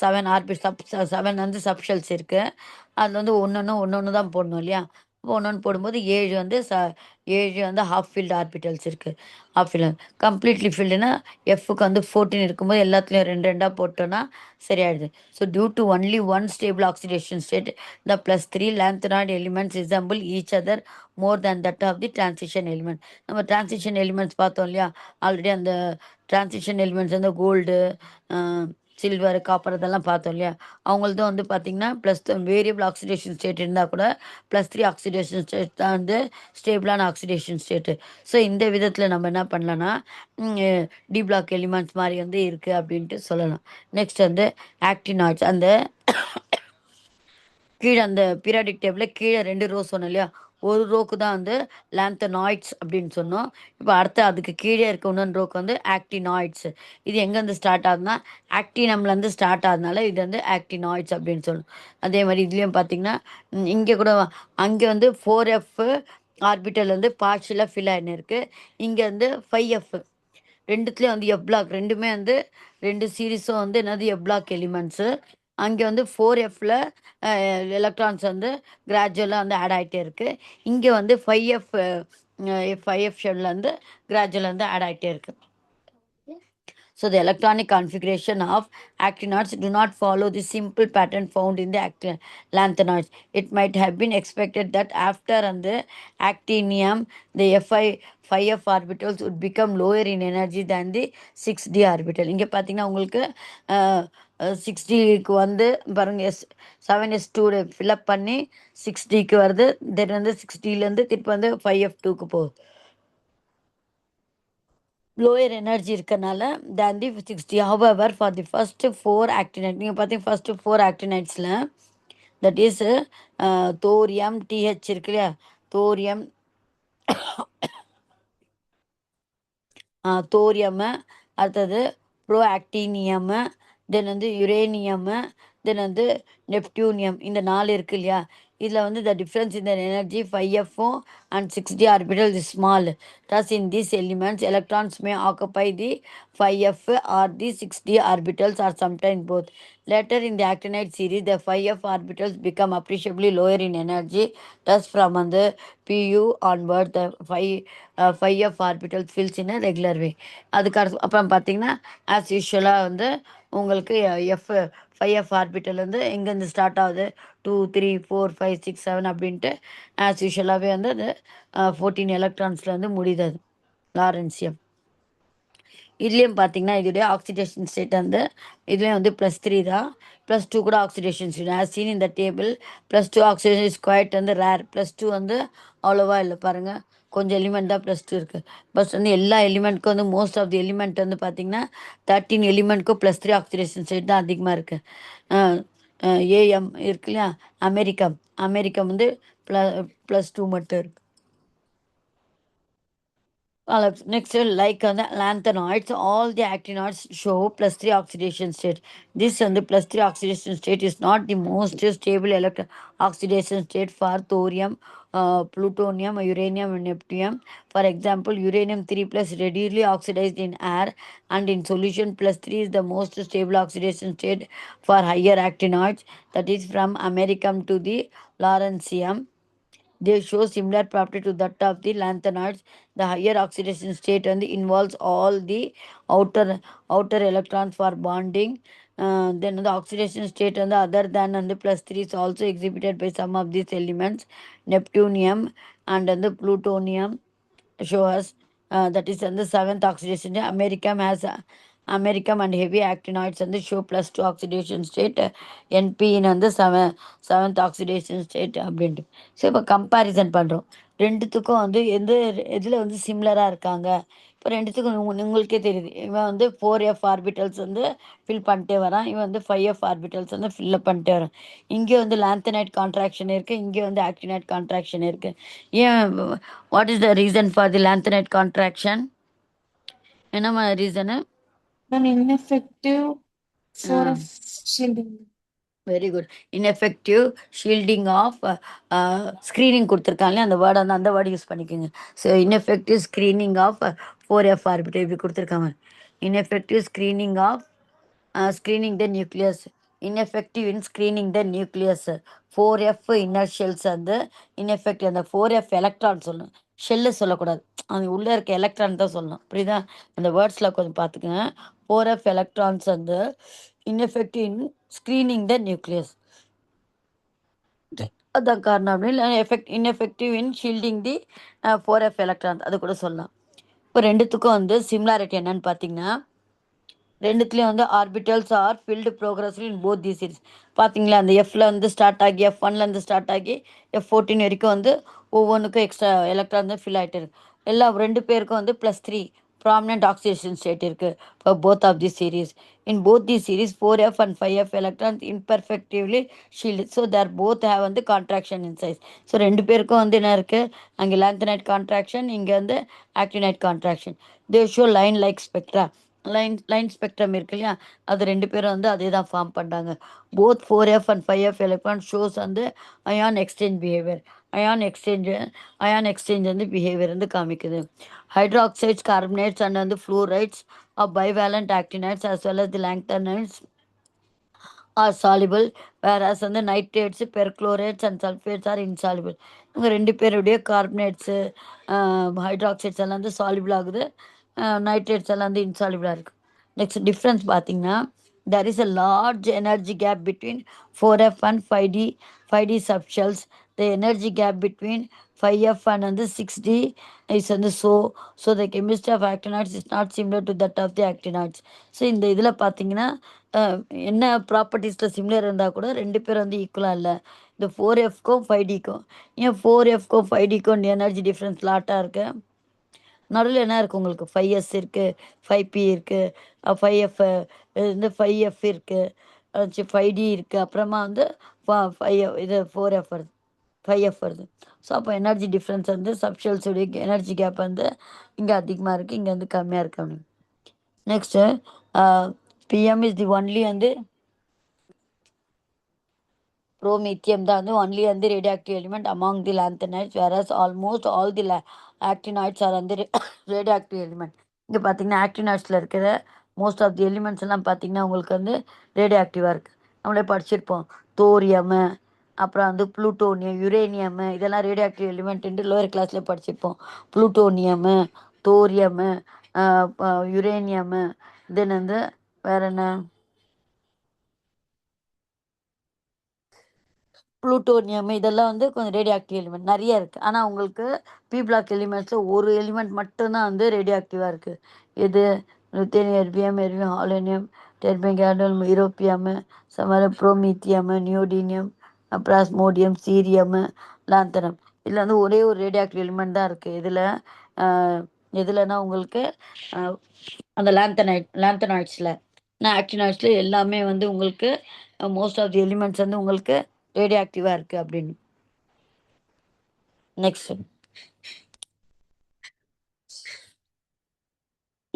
7 ஆர்பிட் 7 வந்து சப்ஷெல்ஸ் இருக்குது. அதில் வந்து ஒன்று தான் போடணும் இல்லையா. இப்போ ஒன்று போடும்போது 7 வந்து 7 வந்து ஹாஃப் ஃபீல்டு ஆர்பிட்டல்ஸ் இருக்குது. ஹாஃப் ஃபீல்டு கம்ப்ளீட்லி ஃபீல்டுனா எஃப்க்கு வந்து 14 இருக்கும்போது எல்லாத்துலேயும் 2 போட்டோன்னா சரியாயிடுது. So due to only one stable oxidation state the +3 lanthanoid elements resemble each other more than that of the transition element. நம்ம டிரான்சிஷன் எலிமெண்ட்ஸ் பார்த்தோம் இல்லையா ஆல்ரெடி. அந்த டிரான்சிஷன் எலிமெண்ட்ஸ் வந்து கோல்டு, சில்வர், காப்பர் இதெல்லாம் பார்த்தோம் இல்லையா? அவங்கள்தும் வந்து பார்த்தீங்கன்னா, வேரியபிள் ஆக்சிடேஷன் ஸ்டேட் இருந்தா கூட, +3 ஆக்சிடேஷன் ஸ்டேட் தான் வந்து ஸ்டேபிளான ஆக்சிடேஷன் ஸ்டேட்டு. ஸோ இந்த விதத்தில நம்ம என்ன பண்ணலான்னா, ம் எ டி பிளாக் எலிமெண்ட்ஸ் மாரி வந்து இருக்கு அப்படின்ட்டு சொல்லலாம். நெக்ஸ்ட் வந்து ஆக்டினாய்ட்ஸ். அந்த கீழ அந்த பீரியாடிக் டேபிள்ல கீழ 2 ரோ சொன்னேன் இல்லையா? ஒரு ரோக்கு தான் வந்து லாந்தனாய்ட்ஸ் அப்படின்னு சொன்னோம். இப்ப அடுத்து அதுக்கு கீழே இருக்க இன்னொரு ரோக்கு வந்து ஆக்டினாய்ட்ஸ். இது எங்கேருந்து ஸ்டார்ட் ஆகுதுன்னா, ஆக்டினம்லேருந்து ஸ்டார்ட் ஆகுதுனால இது வந்து ஆக்டினாய்ட்ஸ் அப்படின்னு சொல்லணும். அதே மாரி இதுலயும் பார்த்தீங்கன்னா, இங்க கூட அங்க வந்து 4f ஆர்பிட்டல் வந்து பார்ஷியலா ஃபில் ஆயின்னு இங்க வந்து 5f 2த்துலயும் வந்து எஃப் பிளாக் 2மே வந்து 2 சீரிஸும் வந்து என்னது எஃப் பிளாக் எலிமெண்ட்ஸு. அங்க வந்து 4fல அ எலக்ட்ரான்ஸ் வந்து கிராஜுவலா வந்து ஆட் ஆயிட்டே இருக்கு. இங்க வந்து 5f ஷெல்ல வந்து கிராஜுவலா வந்து ஆட் ஆயிட்டே இருக்கு. So the electronic configuration of actinoids do not follow the simple pattern found in the lanthanoids. It might have been expected that after and the actinium, the Fi 5f orbitals would become lower in energy than the 6d orbital. இங்க பார்த்தீங்கன்னா உங்களுக்கு 6dக்கு வந்து பாருங்க 7s2 fill up பண்ணி 6dக்கு வருது. தென் வந்து 6dலேருந்து திருப்பி வந்து 5f2க்கு போகுது. லோயர் எனர்ஜி இருக்கனால than the 60. However, for the first 4 actinides, நீங்க பார்த்தீங்க first 4 actinides that is thorium TH இருக்கு இல்லையா? தோரியம் தோரியமு, அடுத்தது ப்ரோஆக்டினியமு, தென் வந்து யுரேனியமு, தென் வந்து நெப்டியூனியம். இந்த 4 இருக்கு இல்லையா? இதில் வந்து the difference in the energy 5fும் and 6d orbital is small. Thus, in these elements, electrons may occupy the 5f or the 6d orbitals or sometimes both. Later in the actinide series, the 5f orbitals become appreciably lower in energy. Thus, from the Pu onward, the 5f orbital fills in a regular way. அதுக்கு அப்புறம் பார்த்தீங்கன்னா as யூஷுவலாக வந்து உங்களுக்கு F 5f orbital வந்து எங்கேருந்து start ஆகுது 2 3 4 5 6 7 அப்படின்ட்டு as யூஷுவலாகவே வந்து அது 14 எலக்ட்ரான்ஸில் வந்து முடியுது அது லாரன்சியம். இதுலேயும் பார்த்தீங்கன்னா இதோடைய ஆக்சிடேஷன் ஸ்டேட் வந்து இதுலேயும் வந்து +3 தான். +2 கூட ஆக்சிடேஷன் ஸ்டேட் ஆஸ் சீன் இந்த டேபிள். +2 ஆக்சிடேஷன் இஸ் குவைட் வந்து ரேர். +2 வந்து அவ்வளோவா இல்லை பாருங்கள். கொஞ்சம் எலிமெண்ட் தான் +2 இருக்குது. பட் வந்து எல்லா எலிமெண்ட்க்கும் வந்து மோஸ்ட் ஆஃப் தி எலிமெண்ட் வந்து பார்த்தீங்கன்னா 13 எலிமெண்ட்க்கும் +3 ஆக்சிடேஷன் ஸ்டேட் தான் அதிகமாக இருக்குது. ஏஎம் இருக்கு இல்லையா? அமெரிக்கம் அமெரிக்கம் வந்து +2 மட்டும் இருக்குது. Next, like on the lanthanoids, all the actinoids show +3 oxidation state. This and the +3 oxidation state is not the most stable oxidation state for thorium, plutonium, uranium, and neptunium. For example, uranium 3 plus readily oxidized in air and in solution. +3 is the most stable oxidation state for higher actinoids, that is from americium to the lawrencium. They show similar property to that of the lanthanoids. The higher oxidation state and involves all the outer electrons for bonding. Then the oxidation state and the other than and the +3 is also exhibited by some of these elements. Neptunium and the plutonium show us that is on the 7th oxidation. Americum and heavy actinoids and the show +2 oxidation state. NP in the 7th oxidation state அப்படின்ட்டு. So இப்போ comparison பண்ணுறோம். ரெண்டுத்துக்கும் வந்து எதில் வந்து சிம்லராக இருக்காங்க. இப்போ ரெண்டுத்துக்கும் உங்களுக்கே தெரியுது. இவன் வந்து 4f ஆர்பிட்டல்ஸ் வந்து ஃபில் பண்ணிட்டே வரான். இவன் வந்து 5f ஆர்பிட்டல்ஸ் வந்து ஃபில்லப் பண்ணிட்டே வரான். இங்கே வந்து லாந்தனைட் கான்ட்ராக்ஷன் இருக்குது, இங்கே வந்து ஆக்டினைட் கான்ட்ராக்ஷன் இருக்குது. ஏன் what is the reason for the lanthanide contraction? என்னம்மா reason? ineffective for a shielding. Very good. Ineffective shielding of screening கொடுத்துருக்காங்க அந்த வேர்டு வந்து அந்த வேர்டு யூஸ் பண்ணிக்கோங்க. So ineffective screening of 4f orbital இப்படி கொடுத்துருக்காங்க. Ineffective screening of screening the nucleus. Ineffective in screening the nucleus. 4f inner shells வந்து ineffective. அந்த 4f electron சொல்லணும், ஷெல்லு சொல்லக்கூடாது. அது உள்ளே இருக்க எலக்ட்ரான் தான் சொல்லணும். புரியுதா? அந்த வேர்ட்ஸில் கொஞ்சம் பார்த்துக்கங்க. 4f எலக்ட்ரான்ஸ் வந்து ineffective in screening the nucleus. அதான் காரணம் அப்படின்னு ineffective in shielding the 4f electrons அது கூட சொல்லலாம். இப்போ ரெண்டுத்துக்கும் வந்து சிமிலாரிட்டி என்னன்னு பார்த்தீங்கன்னா ரெண்டுத்துலேயும் வந்து orbitals R field progressive in both the series. பார்த்தீங்களா, அந்த எஃப்ல வந்து ஸ்டார்ட் ஆகி F1லேருந்து ஸ்டார்ட் ஆகி F14 வரைக்கும் வந்து ஒவ்வொன்றுக்கும் எக்ஸ்ட்ரா எலக்ட்ரான் வந்து ஃபில் ஆகிட்டு இருக்கு. எல்லா ரெண்டு பேருக்கும் வந்து +3 ப்ராமினென்ட் ஆக்சிடேஷன் ஸ்டேட் இருக்குது for both of the series. In both the series 4f and 5f electrons imperfectively shielded, so they are both have வந்து contraction in size. ஸோ ரெண்டு பேருக்கும் வந்து என்ன இருக்குது, அங்கே lanthanide contraction, இங்கே வந்து actinide contraction. They show line like spectra. Line spectrum இருக்கு இல்லையா, அது ரெண்டு பேரும் வந்து அதே தான் ஃபார்ம் பண்ணுறாங்க. Both 4f and 5f electron shows வந்து ion exchange behaviour. Ion exchange வந்து பிஹேவியர் வந்து காமிக்குது. ஹைட்ராக்சைட்ஸ், கார்பனேட்ஸ் அண்ட் வந்து fluorides of bivalent actinides as well as the lanthanides are soluble, whereas வந்து nitrates, perchlorates and sulphates are insoluble. இவங்க ரெண்டு பேருடைய கார்பனேட்ஸு, hydroxides எல்லாம் வந்து சாலிபிள் ஆகுது, நைட்ரேட்ஸ் எல்லாம் வந்து இன்சாலிபிளாக இருக்குது. நெக்ஸ்ட் டிஃப்ரென்ஸ் பார்த்தீங்கன்னா, there is a large energy gap between 4f and 5d subshells. The energy gap between 5f and வந்து 6d is வந்து so the chemistry of actinides is not similar to that of the actinides. So இந்த இதில் பார்த்தீங்கன்னா என்ன ப்ராப்பர்ட்டிஸில் similar இருந்தால் கூட ரெண்டு பேரும் வந்து ஈக்குவலாக இல்லை. இந்த 4fக்கும் 5dக்கும், ஏன் 4fக்கும் 5dக்கும் எனர்ஜி டிஃப்ரென்ஸ் லாட்டாக இருக்கு. நடுவில் என்ன இருக்குது உங்களுக்கு, 5s இருக்குது, 5p இருக்குது, 5f வந்து 5f இருக்குது, 5d இருக்குது, அப்புறமா வந்து 5 இது 4f வருது, 5f வருது. ஸோ அப்போ எனர்ஜி டிஃப்ரென்ஸ் வந்து சப்ஷெல்ஸுடைய எனர்ஜி கேப் வந்து இங்கே அதிகமாக இருக்குது, இங்கே வந்து கம்மியாக இருக்குது அப்படின்னு. Next PM is the only வந்து ப்ரோமீத்தியம் தான் வந்து ஒன்லி வந்து radioactive element among the lanthanides, whereas almost all the actinoids are வந்து ரேடியோஆக்டிவ் எலிமெண்ட். இங்கே பார்த்தீங்கன்னா ஆக்டினாய்ட்ஸில் இருக்கிற மோஸ்ட் ஆஃப் தி எலிமெண்ட்ஸ் எல்லாம் பார்த்தீங்கன்னா உங்களுக்கு வந்து ரேடியோ ஆக்டிவாக இருக்குது. நம்மளே படிச்சிருப்போம், தோரியமு, அப்புறம் வந்து ப்ளூட்டோனியம், யுரேனியமு, இதெல்லாம் ரேடியோ ஆக்டிவ் எலிமெண்ட்டு லோயர் கிளாஸில் படிச்சிருப்போம். ப்ளூட்டோனியமு, தோரியமு, யுரேனியமு, தென் வந்து வேற என்ன, ப்ளூட்டோனியம், இதெல்லாம் வந்து கொஞ்சம் ரேடியோ ஆக்டிவ் எலிமெண்ட் நிறைய இருக்குது. ஆனால் உங்களுக்கு பி பிளாக் எலிமெண்ட்ஸில் ஒரு எலிமெண்ட் மட்டும்தான் வந்து ரேடியோ ஆக்டிவாக இருக்குது. இது லுத்தேனியம், எர்பியம், ஹாலோனியம், டெர்பியம், கேடோல், யூரோப்பியமு, சமர ப்ரோமீத்தியமு, நியோடினியம், பிளாஸ்மோடியம், சீரியமு, லாந்தனம். இதில் வந்து ஒரே ஒரு ரேடியோ ஆக்டிவ் எலிமெண்ட் தான் இருக்குது. எதுலன்னா உங்களுக்கு அந்த லாந்தனாய்ட்ஸில். ஆக்டினாய்ட்ஸில் எல்லாமே வந்து உங்களுக்கு மோஸ்ட் ஆஃப் தி எலிமெண்ட்ஸ் வந்து உங்களுக்கு ரேடியோ ஆக்டிவாக இருக்குது அப்படின்னு. நெக்ஸ்ட்,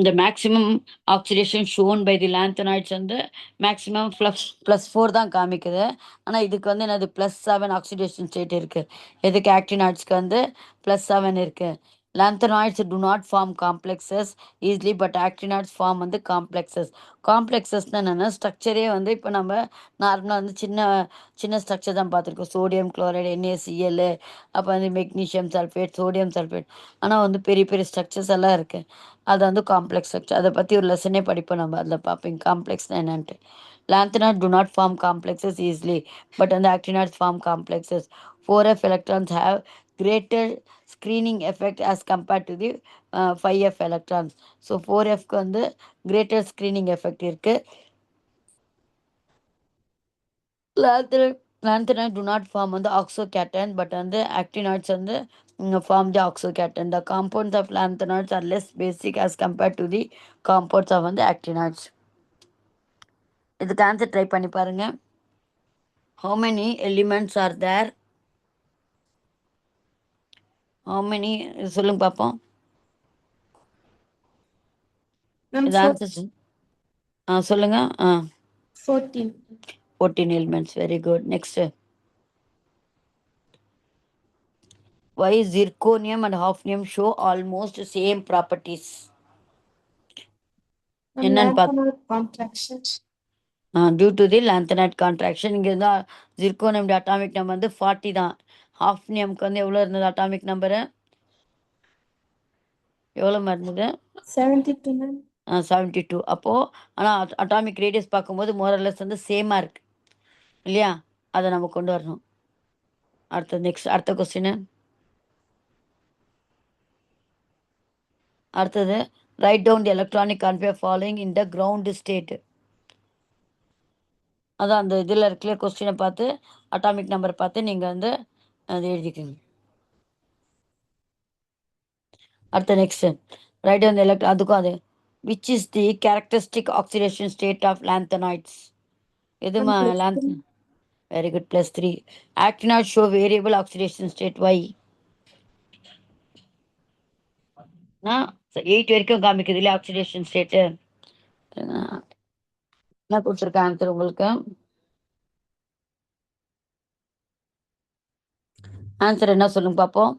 இந்த maximum oxidation shown by the lanthanoids வந்து மேக்ஸிமம் +4 தான் காமிக்குது. ஆனால் இதுக்கு வந்து என்னது +7 ஆக்சிடேஷன் ஸ்டேட் இருக்குது. எதுக்கு, ஆக்டினாய்ட்ஸ்க்கு வந்து +7 இருக்குது. Lanthanoids do not form complexes easily, but actinoids form வந்து காம்ப்ளெக்ஸஸ். காம்ப்ளெக்ஸஸ்னால் என்னென்னா ஸ்ட்ரக்சரே வந்து இப்போ நம்ம நார்மலாக வந்து சின்ன சின்ன ஸ்ட்ரக்சர் தான் பார்த்துருக்கோம். சோடியம் குளோரைடு, NaCl, அப்போ வந்து மெக்னீஷியம் சல்ஃபேட், சோடியம் சல்ஃபேட். ஆனால் வந்து பெரிய பெரிய ஸ்ட்ரக்சர்ஸ் எல்லாம் இருக்குது. அது வந்து காம்ப்ளெக்ஸ் ஸ்ட்ரக்சர். அதை பற்றி ஒரு லெசனே படிப்போம் நம்ம, அதில் பார்ப்பீங்க காம்ப்ளெக்ஸ்னால் என்னன்ட்டு. Lanthanide do not form complexes easily, but the actinides form complexes. 4f electrons have greater screening effect as compared to the 5f electrons. So 4fக்கு வந்து greater screening effect இருக்குது. Lanthanide do not form on the oxocation, but on the actinides on the form the oxocation. The compounds of lanthanides are less basic as compared to the compounds of the actinides. இதுக்கு answer try பண்ணி பாருங்க. How many elements are there? How many சொல்லுங்க பார்ப்போம். இது answer சொல்லுங்க. 14 elements. Very good. Next. Why zirconium and hafnium show almost same properties? Due to the lanthanide contraction. இங்கே இருந்தால் zirconium atomic number வந்து 40 தான். ஹாஃப்னியம்க்கு வந்து எவ்வளோ இருந்தது அட்டாமிக் நம்பரு, எவ்வளோ இருந்தது? 72. அப்போது ஆனால் அட்டாமிக் ரேடியஸ் பார்க்கும்போது மோரலஸ் வந்து சேமாக இருக்குது இல்லையா, அதை நம்ம கொண்டு வரணும். அடுத்த கொஸ்டின். அடுத்தது write down the electronic configure following in the ground state. அதான் அந்த இதில் இருக்கிற கொஸ்டினை பார்த்து அட்டாமிக் நம்பர் பார்த்து நீங்கள் வந்து அது எழுதிக்கோங்க. அடுத்த நெக்ஸ்ட் ரைட் டவுன் தி அதுக்கும் அது which is the characteristic oxidation state of lanthanides. எதுமா லாந்த் very good +3. Actinoid show variable oxidation state வை. 8 வரைக்கும் காமிக்குது இல்லையா ஆக்சிடேஷன் ஸ்டேட்டு. என்ன கொடுத்துருக்க ஆன்சர் உங்களுக்கு? ஆன்சர் என்ன சொல்லுங்க பார்ப்போம்.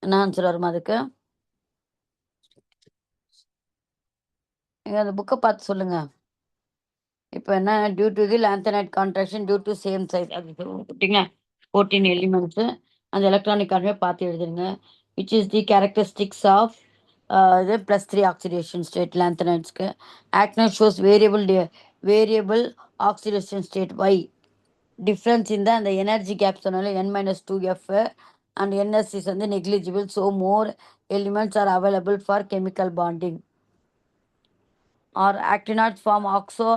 என்ன ஆன்சர் வருமா அதுக்கு? நீங்கள் அந்த புக்கை பார்த்து சொல்லுங்க. இப்போ என்ன due to the lanthanide contraction due to same size அது கொடுத்தீங்களா 14 எலிமெண்ட்ஸு. அந்த எலக்ட்ரானிக் கார்டுமே பார்த்து எழுதுருங்க. Which is the characteristics of இது +3 ஆக்சிடேஷன் ஸ்டேட் லாந்தனைட்ஸ்க்கு. Actinide shows variable oxidation state வை. டிஃப்ரென்ஸ் இந்த அந்த எனர்ஜி கேப் சொன்னாலும் n-2f அண்ட் ns is வந்து negligible. So more elements are available for chemical bonding. Are actinoids form oxo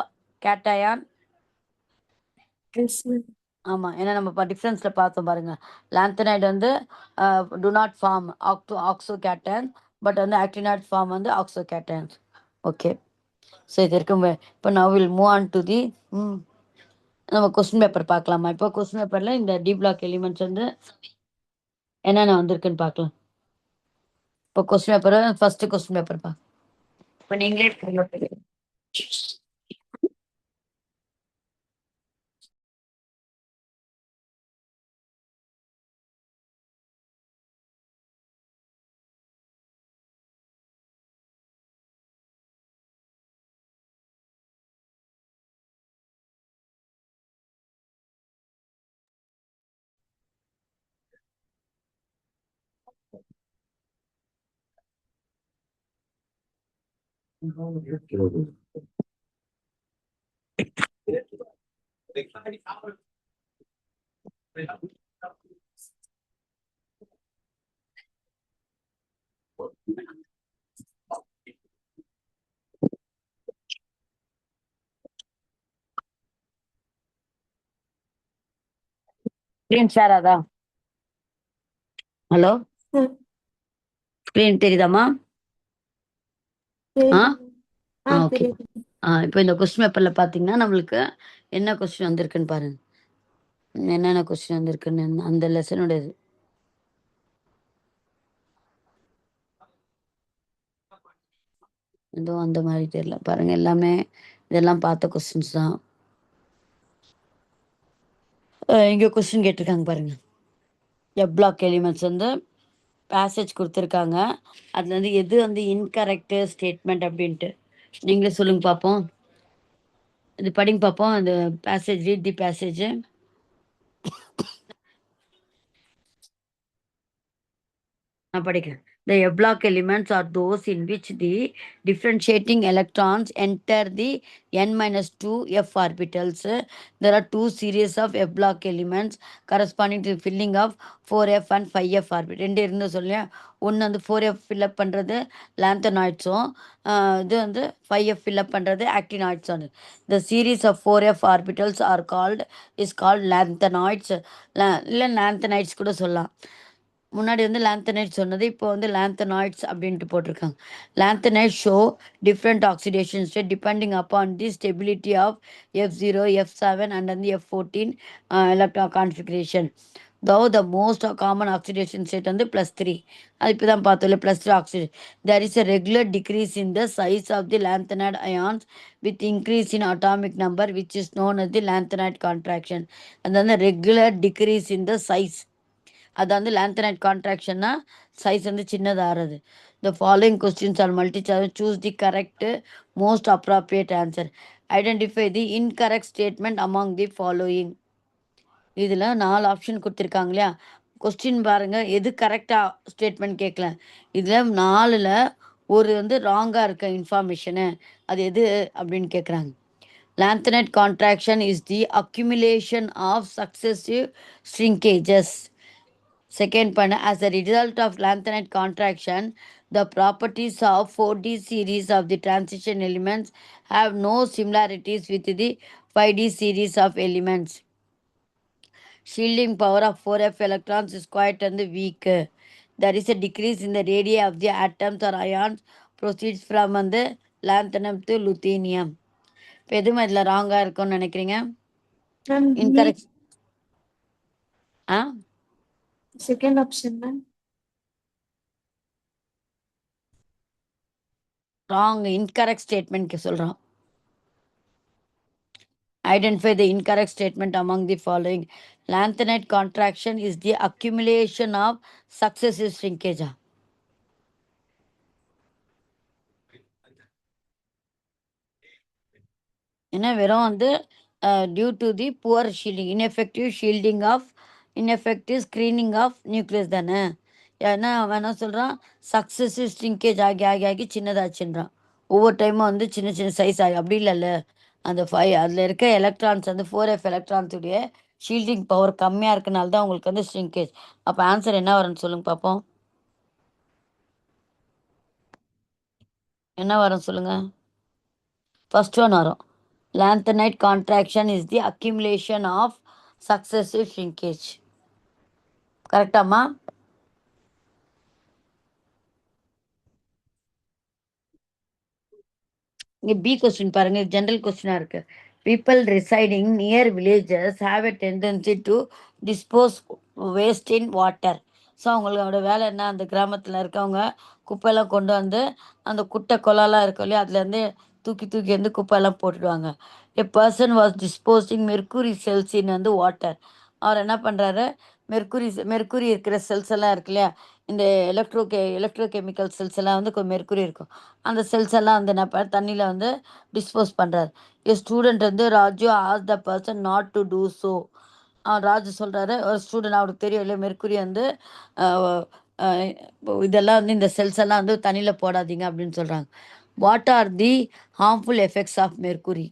cation. ஆமாம், ஏன்னா நம்ம டிஃப்ரென்ஸில் பார்த்தோம் பாருங்க. லாந்தனைடு வந்து டு நாட் ஃபார்ம் ஆக்சோ கேட்டன், பட் வந்து ஆக்டினாய்ட் ஃபார்ம் வந்து ஆக்சோ கேட்டன். ஓகே, ஸோ இது இருக்கும். இப்போ நான் வில் மூவ் ஆன் டு தி நம்ம கொஸ்டின் பேப்பர் பார்க்கலாமா? இப்போ கொஸ்டின் பேப்பரில் இந்த டி பிளாக் எலிமெண்ட்ஸ் வந்து என்னென்ன வந்திருக்குன்னு பார்க்கலாம். இப்போ question paper first question paper பா. இப்போ நீங்களே ஸ்க்ரீன் ஷேர் ஆதா? ஹலோ, ஸ்க்ரீன் தெரியுதாம்மா? ஆ ஓகே. இப்போ இந்த கொஸ்டின் பேப்பரில் பார்த்தீங்கன்னா நம்மளுக்கு என்ன கொஸ்டின் வந்திருக்குன்னு பாருங்க. என்னென்ன கொஸ்டின் வந்திருக்குன்னு அந்த லெசனுடையது. எதுவும் அந்த மாதிரி தெரியல பாருங்க. எல்லாமே இதெல்லாம் பார்த்த கொஸ்டின்ஸ் தான். இங்கே கொஸ்டின் கேட்டிருக்காங்க பாருங்க. பிளாக் எலிமெண்ட்ஸ் வந்து பேசேஜ் கொடுத்துருக்காங்க. அதில் வந்து எது வந்து இன்கரெக்டு ஸ்டேட்மெண்ட் அப்படின்ட்டு நீங்களே சொல்லுங்க பார்ப்போம். இது படிங்க பார்ப்போம். அந்த பேசேஜ், ரீட் தி பேசேஜ். நான் படிக்கிறேன். The F-block elements are those in which the differentiating electrons enter the n-2 f orbitals. There are two series of F-block elements corresponding to the filling of 4f and 5f orbit. ரெண்டு இருந்து சொல்லியா, ஒன்று வந்து 4f fill up பண்ணுறது லாந்தனாய்ட்ஸும், இது வந்து 5f fill up பண்ணுறது ஆக்டினாய்ட்ஸும். The series of 4f orbitals is called lanthanoids. இல்லை லாந்தனைட்ஸ் கூட சொல்லலாம். முன்னாடி வந்து லாந்தனைட் சொன்னது, இப்போ வந்து லாந்தனாய்ட்ஸ் அப்படின்ட்டு போட்டிருக்காங்க. Lanthanide show different oxidation state depending upon the stability of F0, F7 and then the F14 electron configuration. Though the most common oxidation state வந்து +3. அது இப்போ தான் பார்த்தோம், +3 oxidation. There is a regular decrease in the size of the lanthanide ions with increase in atomic number, which is known as the lanthanide contraction. அது வந்து regular decrease in the size. அது வந்து lanthanide கான்ட்ராக்ஷன்னா size வந்து சின்னதாகிறது. The following questions are multi choice. Choose the correct most appropriate answer. Identify the incorrect statement among the following. இதில் 4 option கொடுத்துருக்காங்க இல்லையா. கொஸ்டின் பாருங்கள், எது கரெக்டாக ஸ்டேட்மெண்ட் கேட்கல. இதில் 4ல் ஒரு வந்து ராங்காக இருக்க இன்ஃபார்மேஷனு அது எது அப்படின்னு கேட்குறாங்க. Lanthanide contraction is the accumulation of successive shrinkages. Second point, as a result of lanthanide contraction, the properties of 4D series of the transition elements have no similarities with the 5D series of elements. Shielding power of 4f electrons is quite and weak. There is a decrease in the radii of the atoms or ions proceeds from the lanthanum to lutetium. இப்போ எதுவும் இதில் ராங்காக இருக்கும்னு நினைக்கிறீங்க? Ma'am, B, incorrect. Ah second option, ma'am. Wrong, incorrect ஸ்டேட்மெண்ட்க்கு சொல்கிறோம். Identify the incorrect statement among the following. Lanthanide contraction is the accumulation of successive shrinkage. ஏன்னா வெறும் வந்து due to the poor shielding, ineffective screening of nucleus தானே. ஏன்னா அவன் என்ன சொல்கிறான், சக்ஸஸிவ் ஸ்ட்ரிங்கேஜ் ஆகி ஆகி ஆகி சின்னதாச்சுன்றான். ஒவ்வொரு டைமும் வந்து சின்ன சின்ன சைஸ் ஆகி அப்படி இல்லைல்ல. அந்த அதில் இருக்க எலக்ட்ரான்ஸ் வந்து 4f எலக்ட்ரான்ஸுடைய ஷீல்டிங் பவர் கம்மியாக இருக்கனால தான் உங்களுக்கு வந்து ஸ்ட்ரிங்கேஜ். அப்போ ஆன்சர் என்ன வரும்னு சொல்லுங்க பார்ப்போம். என்ன வரும் சொல்லுங்கள். ஃபர்ஸ்ட் ஒன் வரும். Lanthanide contraction is the accumulation of successive shrinkage. கரெக்டாமா? இங்கே பி கொஸ்டின் பாருங்க, ஜென்ரல் கொஸ்டினாக இருக்கு. People residing near villages have a tendency to dispose waste in water. So அவங்களோட வேலை என்ன, அந்த கிராமத்தில் இருக்கவங்க குப்பையெல்லாம் கொண்டு வந்து அந்த குட்டை குளம்லாம் இருக்கும் இல்லையா, அதுலேருந்து தூக்கி தூக்கி வந்து குப்பையெல்லாம் போட்டுடுவாங்க. A person was disposing mercury cells in வந்து வாட்டர். அவர் என்ன பண்ணுறாரு, மெர்க்குரி இருக்கிற செல்ஸ் எல்லாம் இருக்கு இல்லையா, இந்த எலக்ட்ரோகெமிக்கல் செல்ஸ் எல்லாம் வந்து கொஞ்சம் மெர்க்குரி இருக்கும். அந்த செல்ஸ் எல்லாம் வந்து என்ன தண்ணியில் வந்து டிஸ்போஸ் பண்ணுறாரு. எ ஸ்டூடெண்ட் வந்து Raju as the person not to do so. Raju சொல்கிறாரு, ஒரு ஸ்டூடெண்ட் அவருக்கு தெரியும் இல்லையா, மெர்க்குரி வந்து இதெல்லாம் வந்து இந்த செல்ஸ் எல்லாம் வந்து தண்ணியில் போடாதீங்க அப்படின்னு சொல்கிறாங்க. What are the harmful effects of mercury?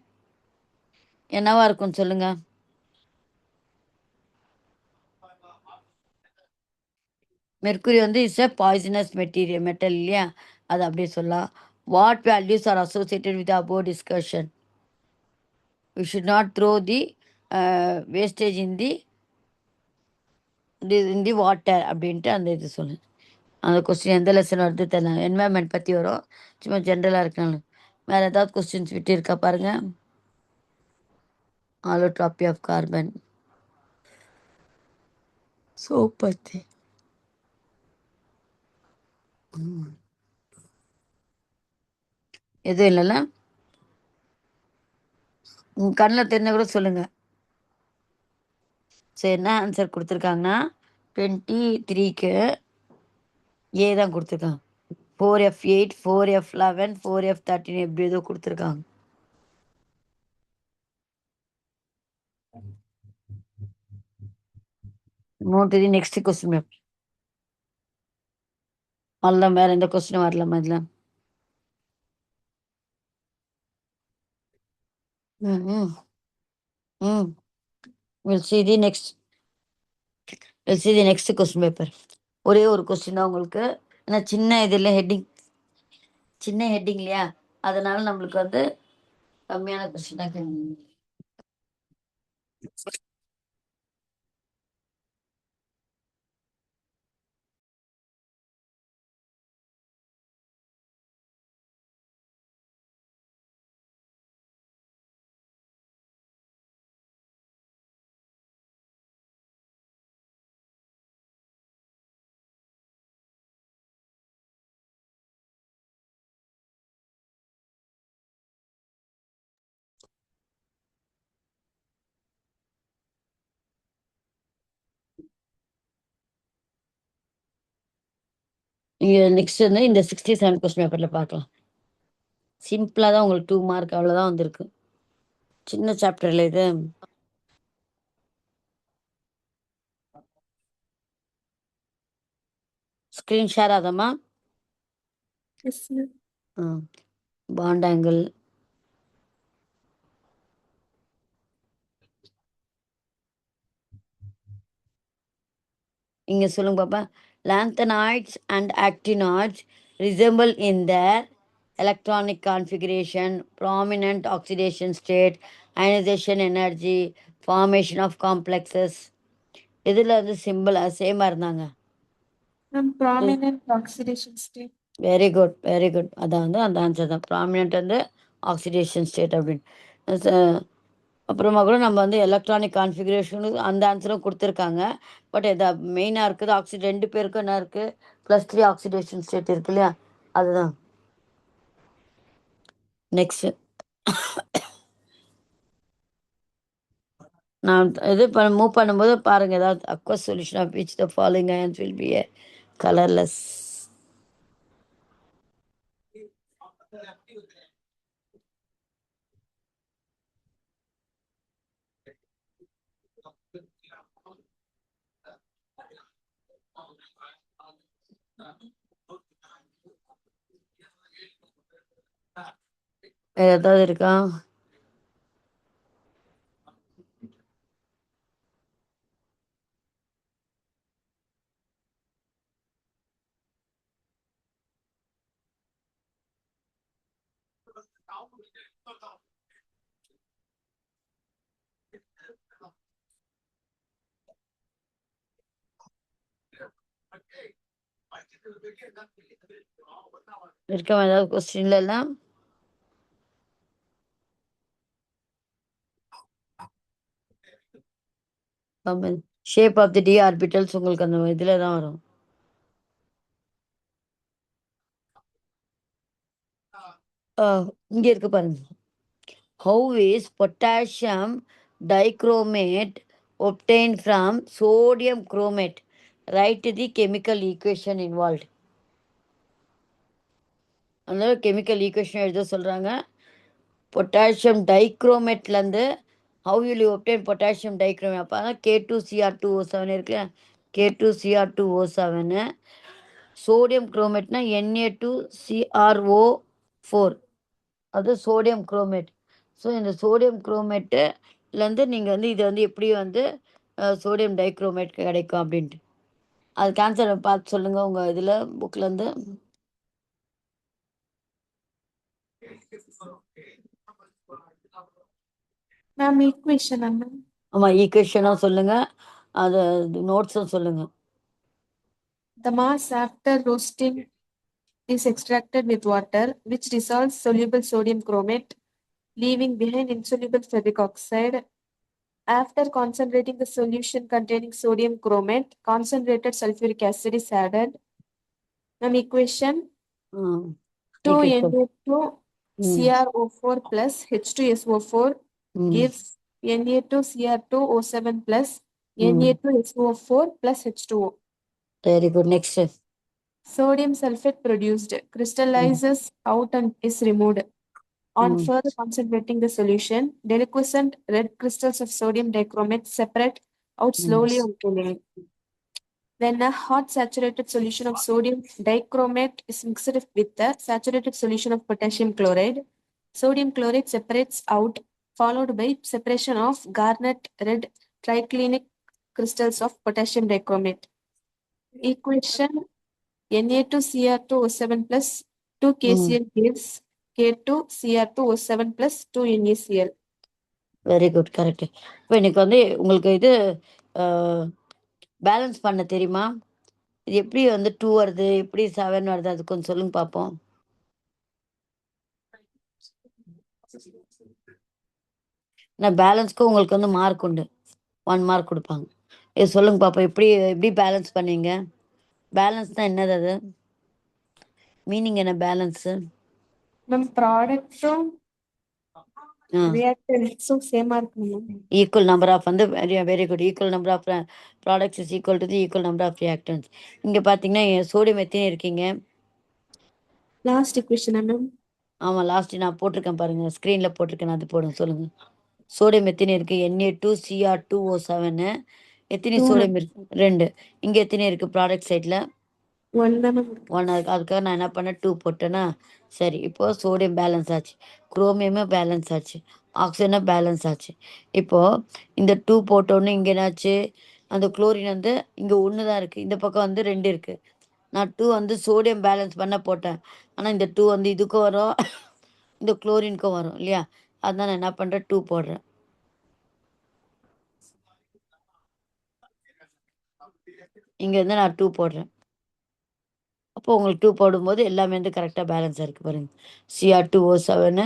என்னவா இருக்கும்னு சொல்லுங்க. மெர்க்குரி வந்து இஸ் எ பாய்சனஸ் மெட்டல் இல்லையா, அது அப்படியே சொல்லலாம். What values are associated with above discussion? We should not throw the wastage in the water அப்படின்ட்டு அந்த இது சொல்லு. அந்த கொஸ்டின் எந்த லெசன் வருது தெரியல. என்வாயர்மெண்ட் பற்றி வரும், சும்மா ஜென்ரலாக இருக்கணும். வேறு ஏதாவது கொஸ்டின்ஸ் விட்டு இருக்கா பாருங்க. ஆலோட்ராபி ஆஃப் கார்பன், சோப் பற்றி எதுவும் இல்லைல்ல. உங்கள் கண்ணில் தெரிஞ்ச கூட சொல்லுங்கள். சரி, என்ன ஆன்சர் கொடுத்துருக்காங்கன்னா 23க்கு ஏ தான் கொடுத்துருக்காங்க. 4F8, 4F11, 4F13 எப்படி ஏதோ கொடுத்துருக்காங்க. Note the next question. அவ்வளோதான், வேற எந்த கொஸ்டினும் வரலாமா இதில்? We'll see the next question paper. ஒரே ஒரு கொஸ்டின் தான் உங்களுக்கு. ஏன்னா சின்ன இதில் சின்ன ஹெட்டிங் இல்லையா, அதனால நம்மளுக்கு வந்து கம்மியான கொஸ்டின் தான் கேட்கணும். நீங்கள் நெக்ஸ்ட் வந்து இந்த 67 கொஸ்டின் பேப்பரில் பார்க்கலாம். சிம்பிளாக தான் உங்களுக்கு 2 மார்க் அவ்வளோதான் வந்திருக்கு. சின்ன சாப்டரில் இது. ஸ்க்ரீன் ஷேர் ஆகாமா? Yes, ma'am. பாண்ட் ஆங்கிள், இங்க சொல்லுங்க பாப்பா. Lanthanides and actinides resemble in their electronic configuration, prominent oxidation state, ionization energy, formation of complexes. இதுல வந்து சிம்பிள் சேமா இருந்தாங்க. Ma'am, prominent oxidation state. Very good very good. அதான் வந்து அந்த ஆன்சர் தான். ப்ராமினென்ட் வந்து ஆக்சிடேஷன் ஸ்டேட் அப்படின்னு. அப்புறமா கூட நம்ம வந்து எலக்ட்ரானிக் கான்ஃபிகரேஷனுக்கு அந்த ஆன்சரும் கொடுத்துருக்காங்க. பட் இது மெயினாக இருக்குது ரெண்டு பேருக்கும் என்ன இருக்குது, +3 ஆக்சிடேஷன் ஸ்டேட் இருக்கு இல்லையா, அதுதான். நெக்ஸ்ட் நான் இது மூவ் பண்ணும்போது பாருங்க, ஏதாவது aqueous solution of which the following ions will be a colourless. வேற ஏதாவது இருக்கா? இருக்க ஏதாவது கொஸ்டின்ல எல்லாம்? Shape of the D orbitals உங்களுக்கு அந்த இதுல தான் வரும். இங்க இருக்கு பாருங்க. How is potassium dichromate obtained from sodium chromate? Write the chemical equation involved. அந்த கெமிக்கல் ஈக்குவேஷன் எழுத சொல்றாங்க. பொட்டாசியம் டைக்ரோமேட்லேருந்து how will you obtain potassium dichromate? அப்போ K2Cr2O7 இருக்குல்ல, K2Cr2O7. சோடியம் குரோமேட்னா Na2CrO4, அது சோடியம் குரோமேட். ஸோ இந்த சோடியம் குரோமேட்டுலேருந்து நீங்கள் வந்து இதை வந்து எப்படி வந்து சோடியம் டைக்ரோமேட் கிடைக்கும் அப்படின்ட்டு அதுக்கு ஆன்சர் பார்த்து சொல்லுங்கள் உங்கள் இதில் புக்லேருந்து. Ma'am, equation, ma'am. ஆமாம், ஈக்குவேஷனும் சொல்லுங்கள், அது நோட்ஸும் சொல்லுங்கள். The mass after roasting is extracted with water, which dissolves soluble sodium chromate, leaving behind insoluble ferric oxide. After concentrating the solution containing sodium chromate, concentrated sulfuric acid is added. Ma'am, equation 2Na2CrO4 plus H2SO4 gives Na2Cr2O7 plus Na2SO4 plus H2O. Very good. Next. Sodium sulfate produced crystallizes out and is removed. On further concentrating the solution, deliquescent red crystals of sodium dichromate separate out slowly on cooling. When a hot saturated solution of sodium dichromate is mixed with the saturated solution of potassium chloride, sodium chloride separates out, followed by separation of garnet red triclinic crystals of potassium dichromate. Equation Na2Cr2O7 plus 2KCl gives K2Cr2O7 plus 2NaCl. Very good, correct. இப்போ இன்னைக்கு வந்து உங்களுக்கு இது balance பண்ண தெரியுமா? இது எப்படி வந்து 2 வருது, எப்படி 7 வருது, அது கொஞ்சம் சொல்லுங்க பார்ப்போம். நான் பேலன்ஸ்க்கு உங்களுக்கு வந்து மார்க் உண்டு, 1 மார்க் கொடுப்பாங்க. இது சொல்லுங்க பார்ப்போம், எப்படி எப்படி பேலன்ஸ் பண்ணீங்க? பேலன்ஸ் தான் என்னது, அது மீனிங் என்ன பேலன்ஸ்? Ma'am, ப்ராடக்ட்டும் ரியாக்டன்ஸும் சேமா இருக்கணும். ஈக்குவல் நம்பர் ஆஃப் வந்து very good. Equal number of products is equal to the equal number of reactants. இங்கே பார்த்தீங்கன்னா சோடியம் எத்தனை இருக்கீங்க? Last equation ma'am. ஆமாம், லாஸ்ட் நான் போட்டிருக்கேன் பாருங்க, ஸ்க்ரீனில் போட்டிருக்கேன், அது போடுங்க. சொல்லுங்கள், சோடியம் எத்தனை இருக்கு? Na2Cr2O7. எத்தனை சோடியம் இருக்கு? 2. இங்கே எத்தனை இருக்கு ப்ராடக்ட் சைடில்? 1 தான் மேம். 1 இருக்கு. அதுக்காக நான் என்ன பண்ணேன், 2 போட்டேன்னா சரி. இப்போ சோடியம் பேலன்ஸ் ஆச்சு, குரோமியமும் பேலன்ஸ் ஆச்சு, ஆக்சிஜனும் பேலன்ஸ் ஆச்சு. இப்போது இந்த 2 போட்டோன்னு இங்கே என்னாச்சு, அந்த குளோரின் வந்து இங்கே ஒன்று தான் இருக்குது, இந்த பக்கம் வந்து 2 இருக்குது. நான் 2 வந்து சோடியம் பேலன்ஸ் பண்ண போட்டேன். ஆனால் இந்த 2 வந்து இதுக்கும் வரும் இந்த குளோரினுக்கும் வரும் இல்லையா? அதான் நான் என்ன பண்ணுறேன், 2 போடுறேன். இங்கே வந்து நான் 2 போடுறேன். அப்போ உங்களுக்கு 2 போடும்போது எல்லாமே வந்து கரெக்டாக பேலன்ஸாக இருக்குது பாருங்க. Cr2O7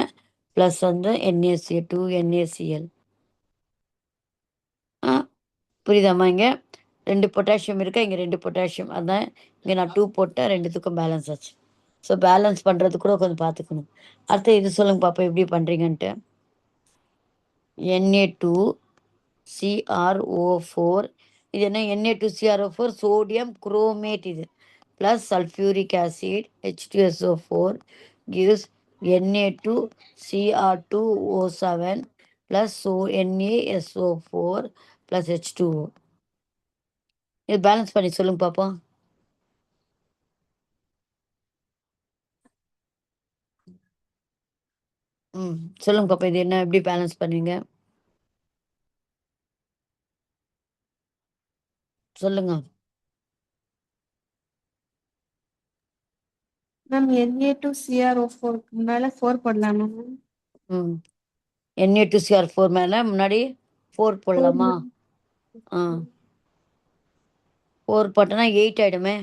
ப்ளஸ் வந்து NaCl2 NaCl. ஆ புரியுதாம்மா? இங்கே 2 பொட்டாசியம் இருக்கா, இங்கே 2 பொட்டாசியம். அதான் இங்கே நான் 2 போட்டேன், 2த்துக்கும் பேலன்ஸ் ஆச்சு. ஸோ பேலன்ஸ் பண்ணுறது கூட கொஞ்சம் பார்த்துக்கணும். அடுத்து இது சொல்லுங்க பாப்பா எப்படி பண்ணுறீங்கன்ட்டு. Na2CrO4, இது என்ன? Na2CrO4 சோடியம் குரோமேட் இது, plus sulphuric acid H2SO4 gives Na2Cr2O7 plus NaSO4 plus H2O. இது பேலன்ஸ் பண்ணி சொல்லுங்க பாப்போம். சொல்லுங்க பாப்பா, இது என்ன, எப்படி பேலன்ஸ் பண்ணுவீங்க சொல்லுங்க. மேம் Na2CrO4 மேல 4 போடலாமா மேம்? Na2Cr4 மேலே முன்னாடி 4 போடலாமா? ஆ 4 போட்டோன்னா 8 ஆகிடுமே.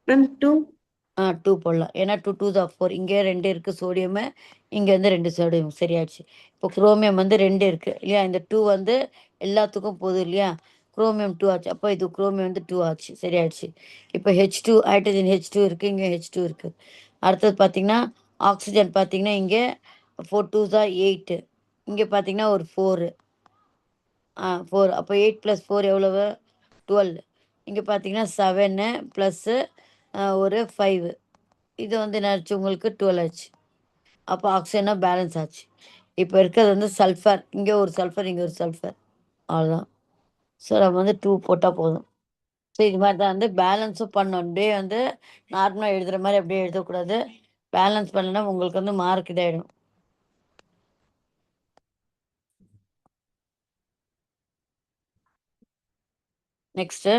மேம் 2 2 போடலாம், ஏன்னா 2 2 தான் 4. இங்கே 2 இருக்குது சோடியமு, இங்கே வந்து 2 சோடியம். சரியாயிடுச்சு. இப்போ குரோமியம் வந்து 2 இருக்குது இல்லையா? இந்த 2 வந்து எல்லாத்துக்கும் போதும் இல்லையா? குரோமியம் 2 ஆச்சு, அப்போ இது குரோமியம் வந்து 2 ஆச்சு. சரியாயிடுச்சு. இப்போ H2 ஹைட்ரஜன் H2 இருக்குது, இங்கே H2 இருக்குது. அடுத்தது பார்த்தீங்கன்னா ஆக்சிஜன் பார்த்தீங்கன்னா இங்கே 4 2 தான் 8, இங்கே பார்த்தீங்கன்னா ஒரு 4. 4. அப்போ 8 + 4 எவ்வளவு? 12. இங்கே பார்த்தீங்கன்னா 7 ப்ளஸ்ஸு ஒரு 5. இது வந்து என்னாச்சு உங்களுக்கு? 12 ஆச்சு. அப்போ ஆக்சிஜனாக பேலன்ஸ் ஆச்சு. இப்போ இருக்கிறது வந்து சல்ஃபர், இங்கே ஒரு சல்ஃபர், இங்கே ஒரு சல்ஃபர், அவ்வளோதான். ஸோ நம்ம வந்து 2 போட்டால் போதும். ஸோ இது மாதிரி தான் வந்து பேலன்ஸும் பண்ணணும். அப்படியே வந்து நார்மலாக எழுதுகிற மாதிரி அப்படியே எழுதக்கூடாது. பேலன்ஸ் பண்ணலைன்னா உங்களுக்கு வந்து மார்க் இதாகிடும். நெக்ஸ்ட்டு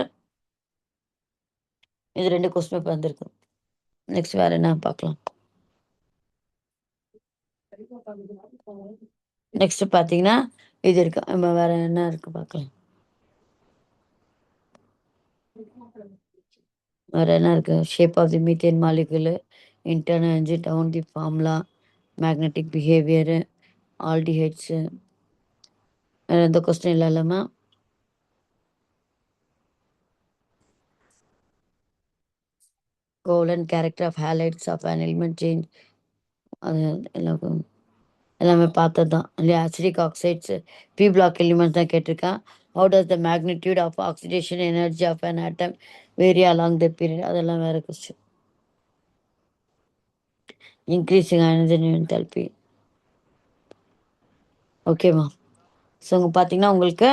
இது 2 கொஸ்டின் பேப்பர் வந்திருக்கு. நெக்ஸ்ட் வேறு என்ன பார்க்கலாம். நெக்ஸ்ட் பார்த்தீங்கன்னா இது இருக்கு, நம்ம வேற என்ன இருக்கு பார்க்கலாம். வேற என்ன இருக்கு? Shape of the methane molecule, internal energy, down the formula, magnetic behaviour, aldehydes. வேற எந்த கொஸ்டின் இல்லை இல்லாமா? Covalent character of halides of an element change, அது எல்லாமே பார்த்தது தான் இல்லையா? Acidic oxides p block elements தான் கேட்டிருக்கேன். How does the magnitude of oxidation energy of an atom vary along the period, அதெல்லாம் வேற கொஸ்டின். Increasing hydrogen enthalpy. ஓகேவா? ஸோ இங்கே பார்த்தீங்கன்னா உங்களுக்கு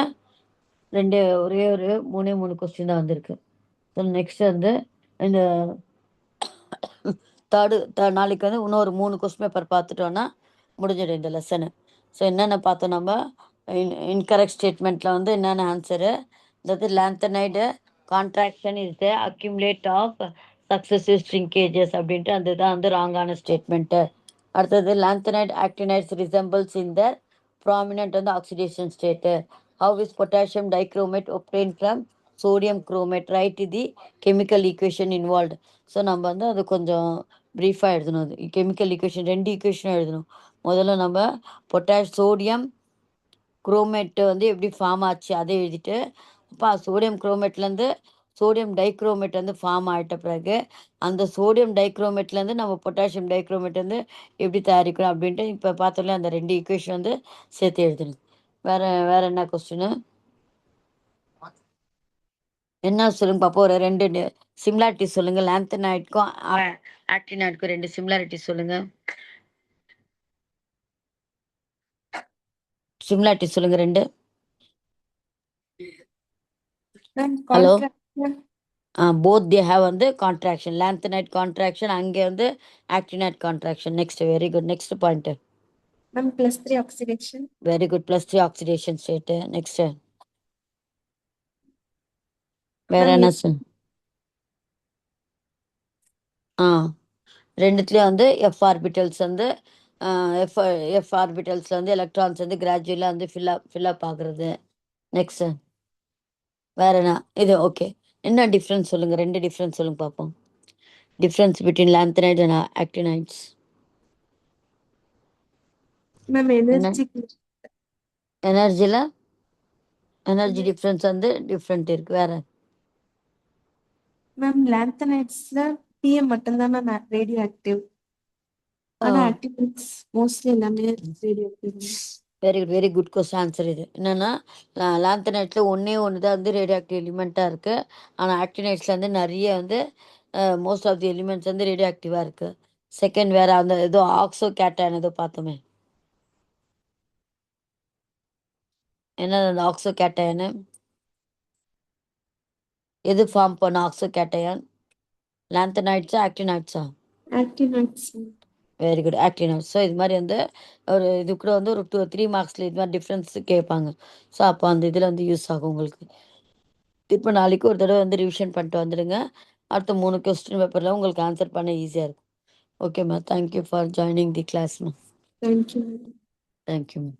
ஒரே ஒரு 3 கொஸ்டின் தான் வந்திருக்கு. ஸோ நெக்ஸ்ட் வந்து இந்த நாளைக்கு வந்து இன்னொரு 3 கொஸ்டின் பேப்பர் பார்த்துட்டோன்னா முடிஞ்சிடும் இந்த லெசனு. ஸோ என்னென்ன பார்த்தோம் நம்ம? இன்கரெக்ட் ஸ்டேட்மெண்ட்டில் வந்து என்னென்ன ஆன்சரு, அதாவது lanthanide contraction is the accumulate of successive shrinkages அப்படின்ட்டு அந்த தான் வந்து ராங்கான ஸ்டேட்மெண்ட்டு. அடுத்தது lanthanide actinides resembles in the prominent வந்து oxidation state. How is potassium dichromate obtain from sodium chromate, write the chemical equation involved. So நம்ம வந்து அது கொஞ்சம் ப்ரீஃபாக எழுதணும். அது கெமிக்கல் ஈக்குவேஷன் 2 ஈக்குவேஷனும் எழுதணும். முதல்ல நம்ம சோடியம் குரோமேட்டு வந்து எப்படி ஃபார்ம் ஆச்சு அதை எழுதிட்டு, அப்போ சோடியம் குரோமேட்லேருந்து சோடியம் டைக்ரோமேட் வந்து ஃபார்ம் ஆகிட்ட பிறகு அந்த சோடியம் டைக்ரோமேட்லேருந்து நம்ம பொட்டாசியம் டைக்ரோமேட் வந்து எப்படி தயாரிக்கிறோம் அப்படின்ட்டு இப்போ பார்த்தோம்ல, அந்த 2 ஈக்குவேஷன் வந்து சேர்த்து எழுதணும். வேற என்ன கொஸ்டின் என்ன சொல்லுங்க பாப்போம்? ஒரு 2 சிமிலாரிட்டி சொல்லுங்க. லாந்தனைடுக்கும் ஆக்டினைடுக்கும் 2 சிமிலாரிட்டி சொல்லுங்க. சிமிலாரிட்டி சொல்லுங்க 2. Ma'am hello. Contraction both they have வந்து கான்ட்ராக்ஷன். லாந்தனைட் கான்ட்ராக்ஷன், அங்கே வந்து actinide contraction. Next very good. Next point Ma'am, +3 oxidation. Very good. +3 oxidation state. Next. வேற Ma'am, என்ன சொல் ரெண்டுத்துலேயும் வந்து எஃப் ஆர்பிட்டல்ஸ் வந்து எஃப் எஃப் ஆர்பிட்டல்ஸில் வந்து எலக்ட்ரான்ஸ் வந்து கிராஜுவலாக வந்து ஃபில்அப் ஆகுறது. நெக்ஸ்ட் வேற என்ன இது ஓகே. என்ன டிஃப்ரென்ஸ் சொல்லுங்க, 2 டிஃப்ரென்ஸ் சொல்லுங்க பார்ப்போம். Difference between lanthanide and actinides. Ma'am, என்ன எனர்ஜியில் எனர்ஜி டிஃப்ரென்ஸ் வந்து டிஃப்ரெண்ட் இருக்கு. வேற மேம் லாந்தனைட்ஸ்ல PM மட்டும்தான் மேம் ரேடியோ ஆக்டிவ். ஆனா ஆக்டினைட்ஸ் மோஸ்ட்லி எல்லாமே radioactive. Very good question answer. இது என்னன்னா லாந்தனைட்ல ஒன்னே ஒன்று தான் வந்து ரேடியோ ஆக்டிவ் எலிமெண்ட்டாக இருக்கு. ஆனால் ஆக்டினைட்ஸ்ல வந்து நிறைய வந்து மோஸ்ட் ஆஃப் தி எலிமெண்ட்ஸ் வந்து ரேடியோ ஆக்டிவாக இருக்கு. செகண்ட் வேற அந்த ஏதோ ஆக்சோ கேட்டான் ஏதோ பார்த்தோமே, என்ன அந்த ஆக்சோ கேட்டயன் எது ஃபார்ம் பண்ண? ஆக்சோ கேட்டயன் லாந்தனைட்ஸா ஆக்டினைட்ஸா? Actinides. Very good, actinides. So இது மாதிரி வந்து ஒரு இது கூட வந்து ஒரு 2-3 மார்க்ஸில் இது மாதிரி டிஃப்ரென்ஸ் கேட்பாங்க. ஸோ அப்போ அந்த இதில் வந்து யூஸ் ஆகும் உங்களுக்கு. இப்போ நாளைக்கு ஒரு தடவை வந்து ரிவிஷன் பண்ணிட்டு வந்துடுங்க. அடுத்த 3 கொஸ்டின் பேப்பரில் உங்களுக்கு ஆன்சர் பண்ண ஈஸியாக இருக்கும். ஓகேம்மா, தேங்க்யூ ஃபார் ஜாயினிங் தி கிளாஸ்மா. தேங்க்யூ. தேங்க்யூம்மா.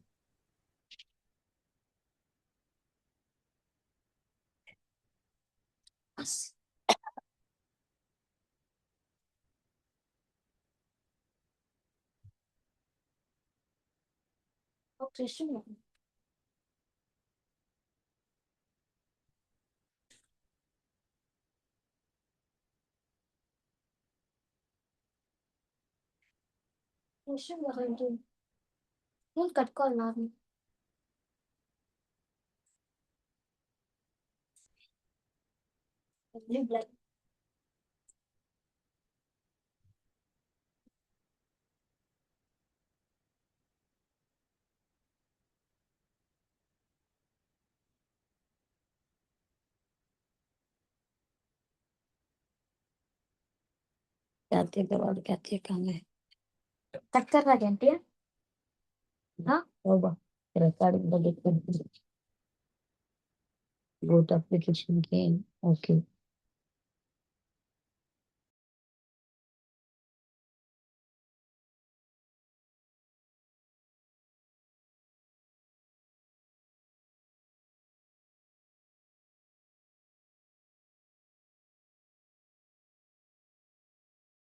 कहते के बाद कहते कहाँ है कट कर रहा घंटे हाँ होगा recording the different both application के ओके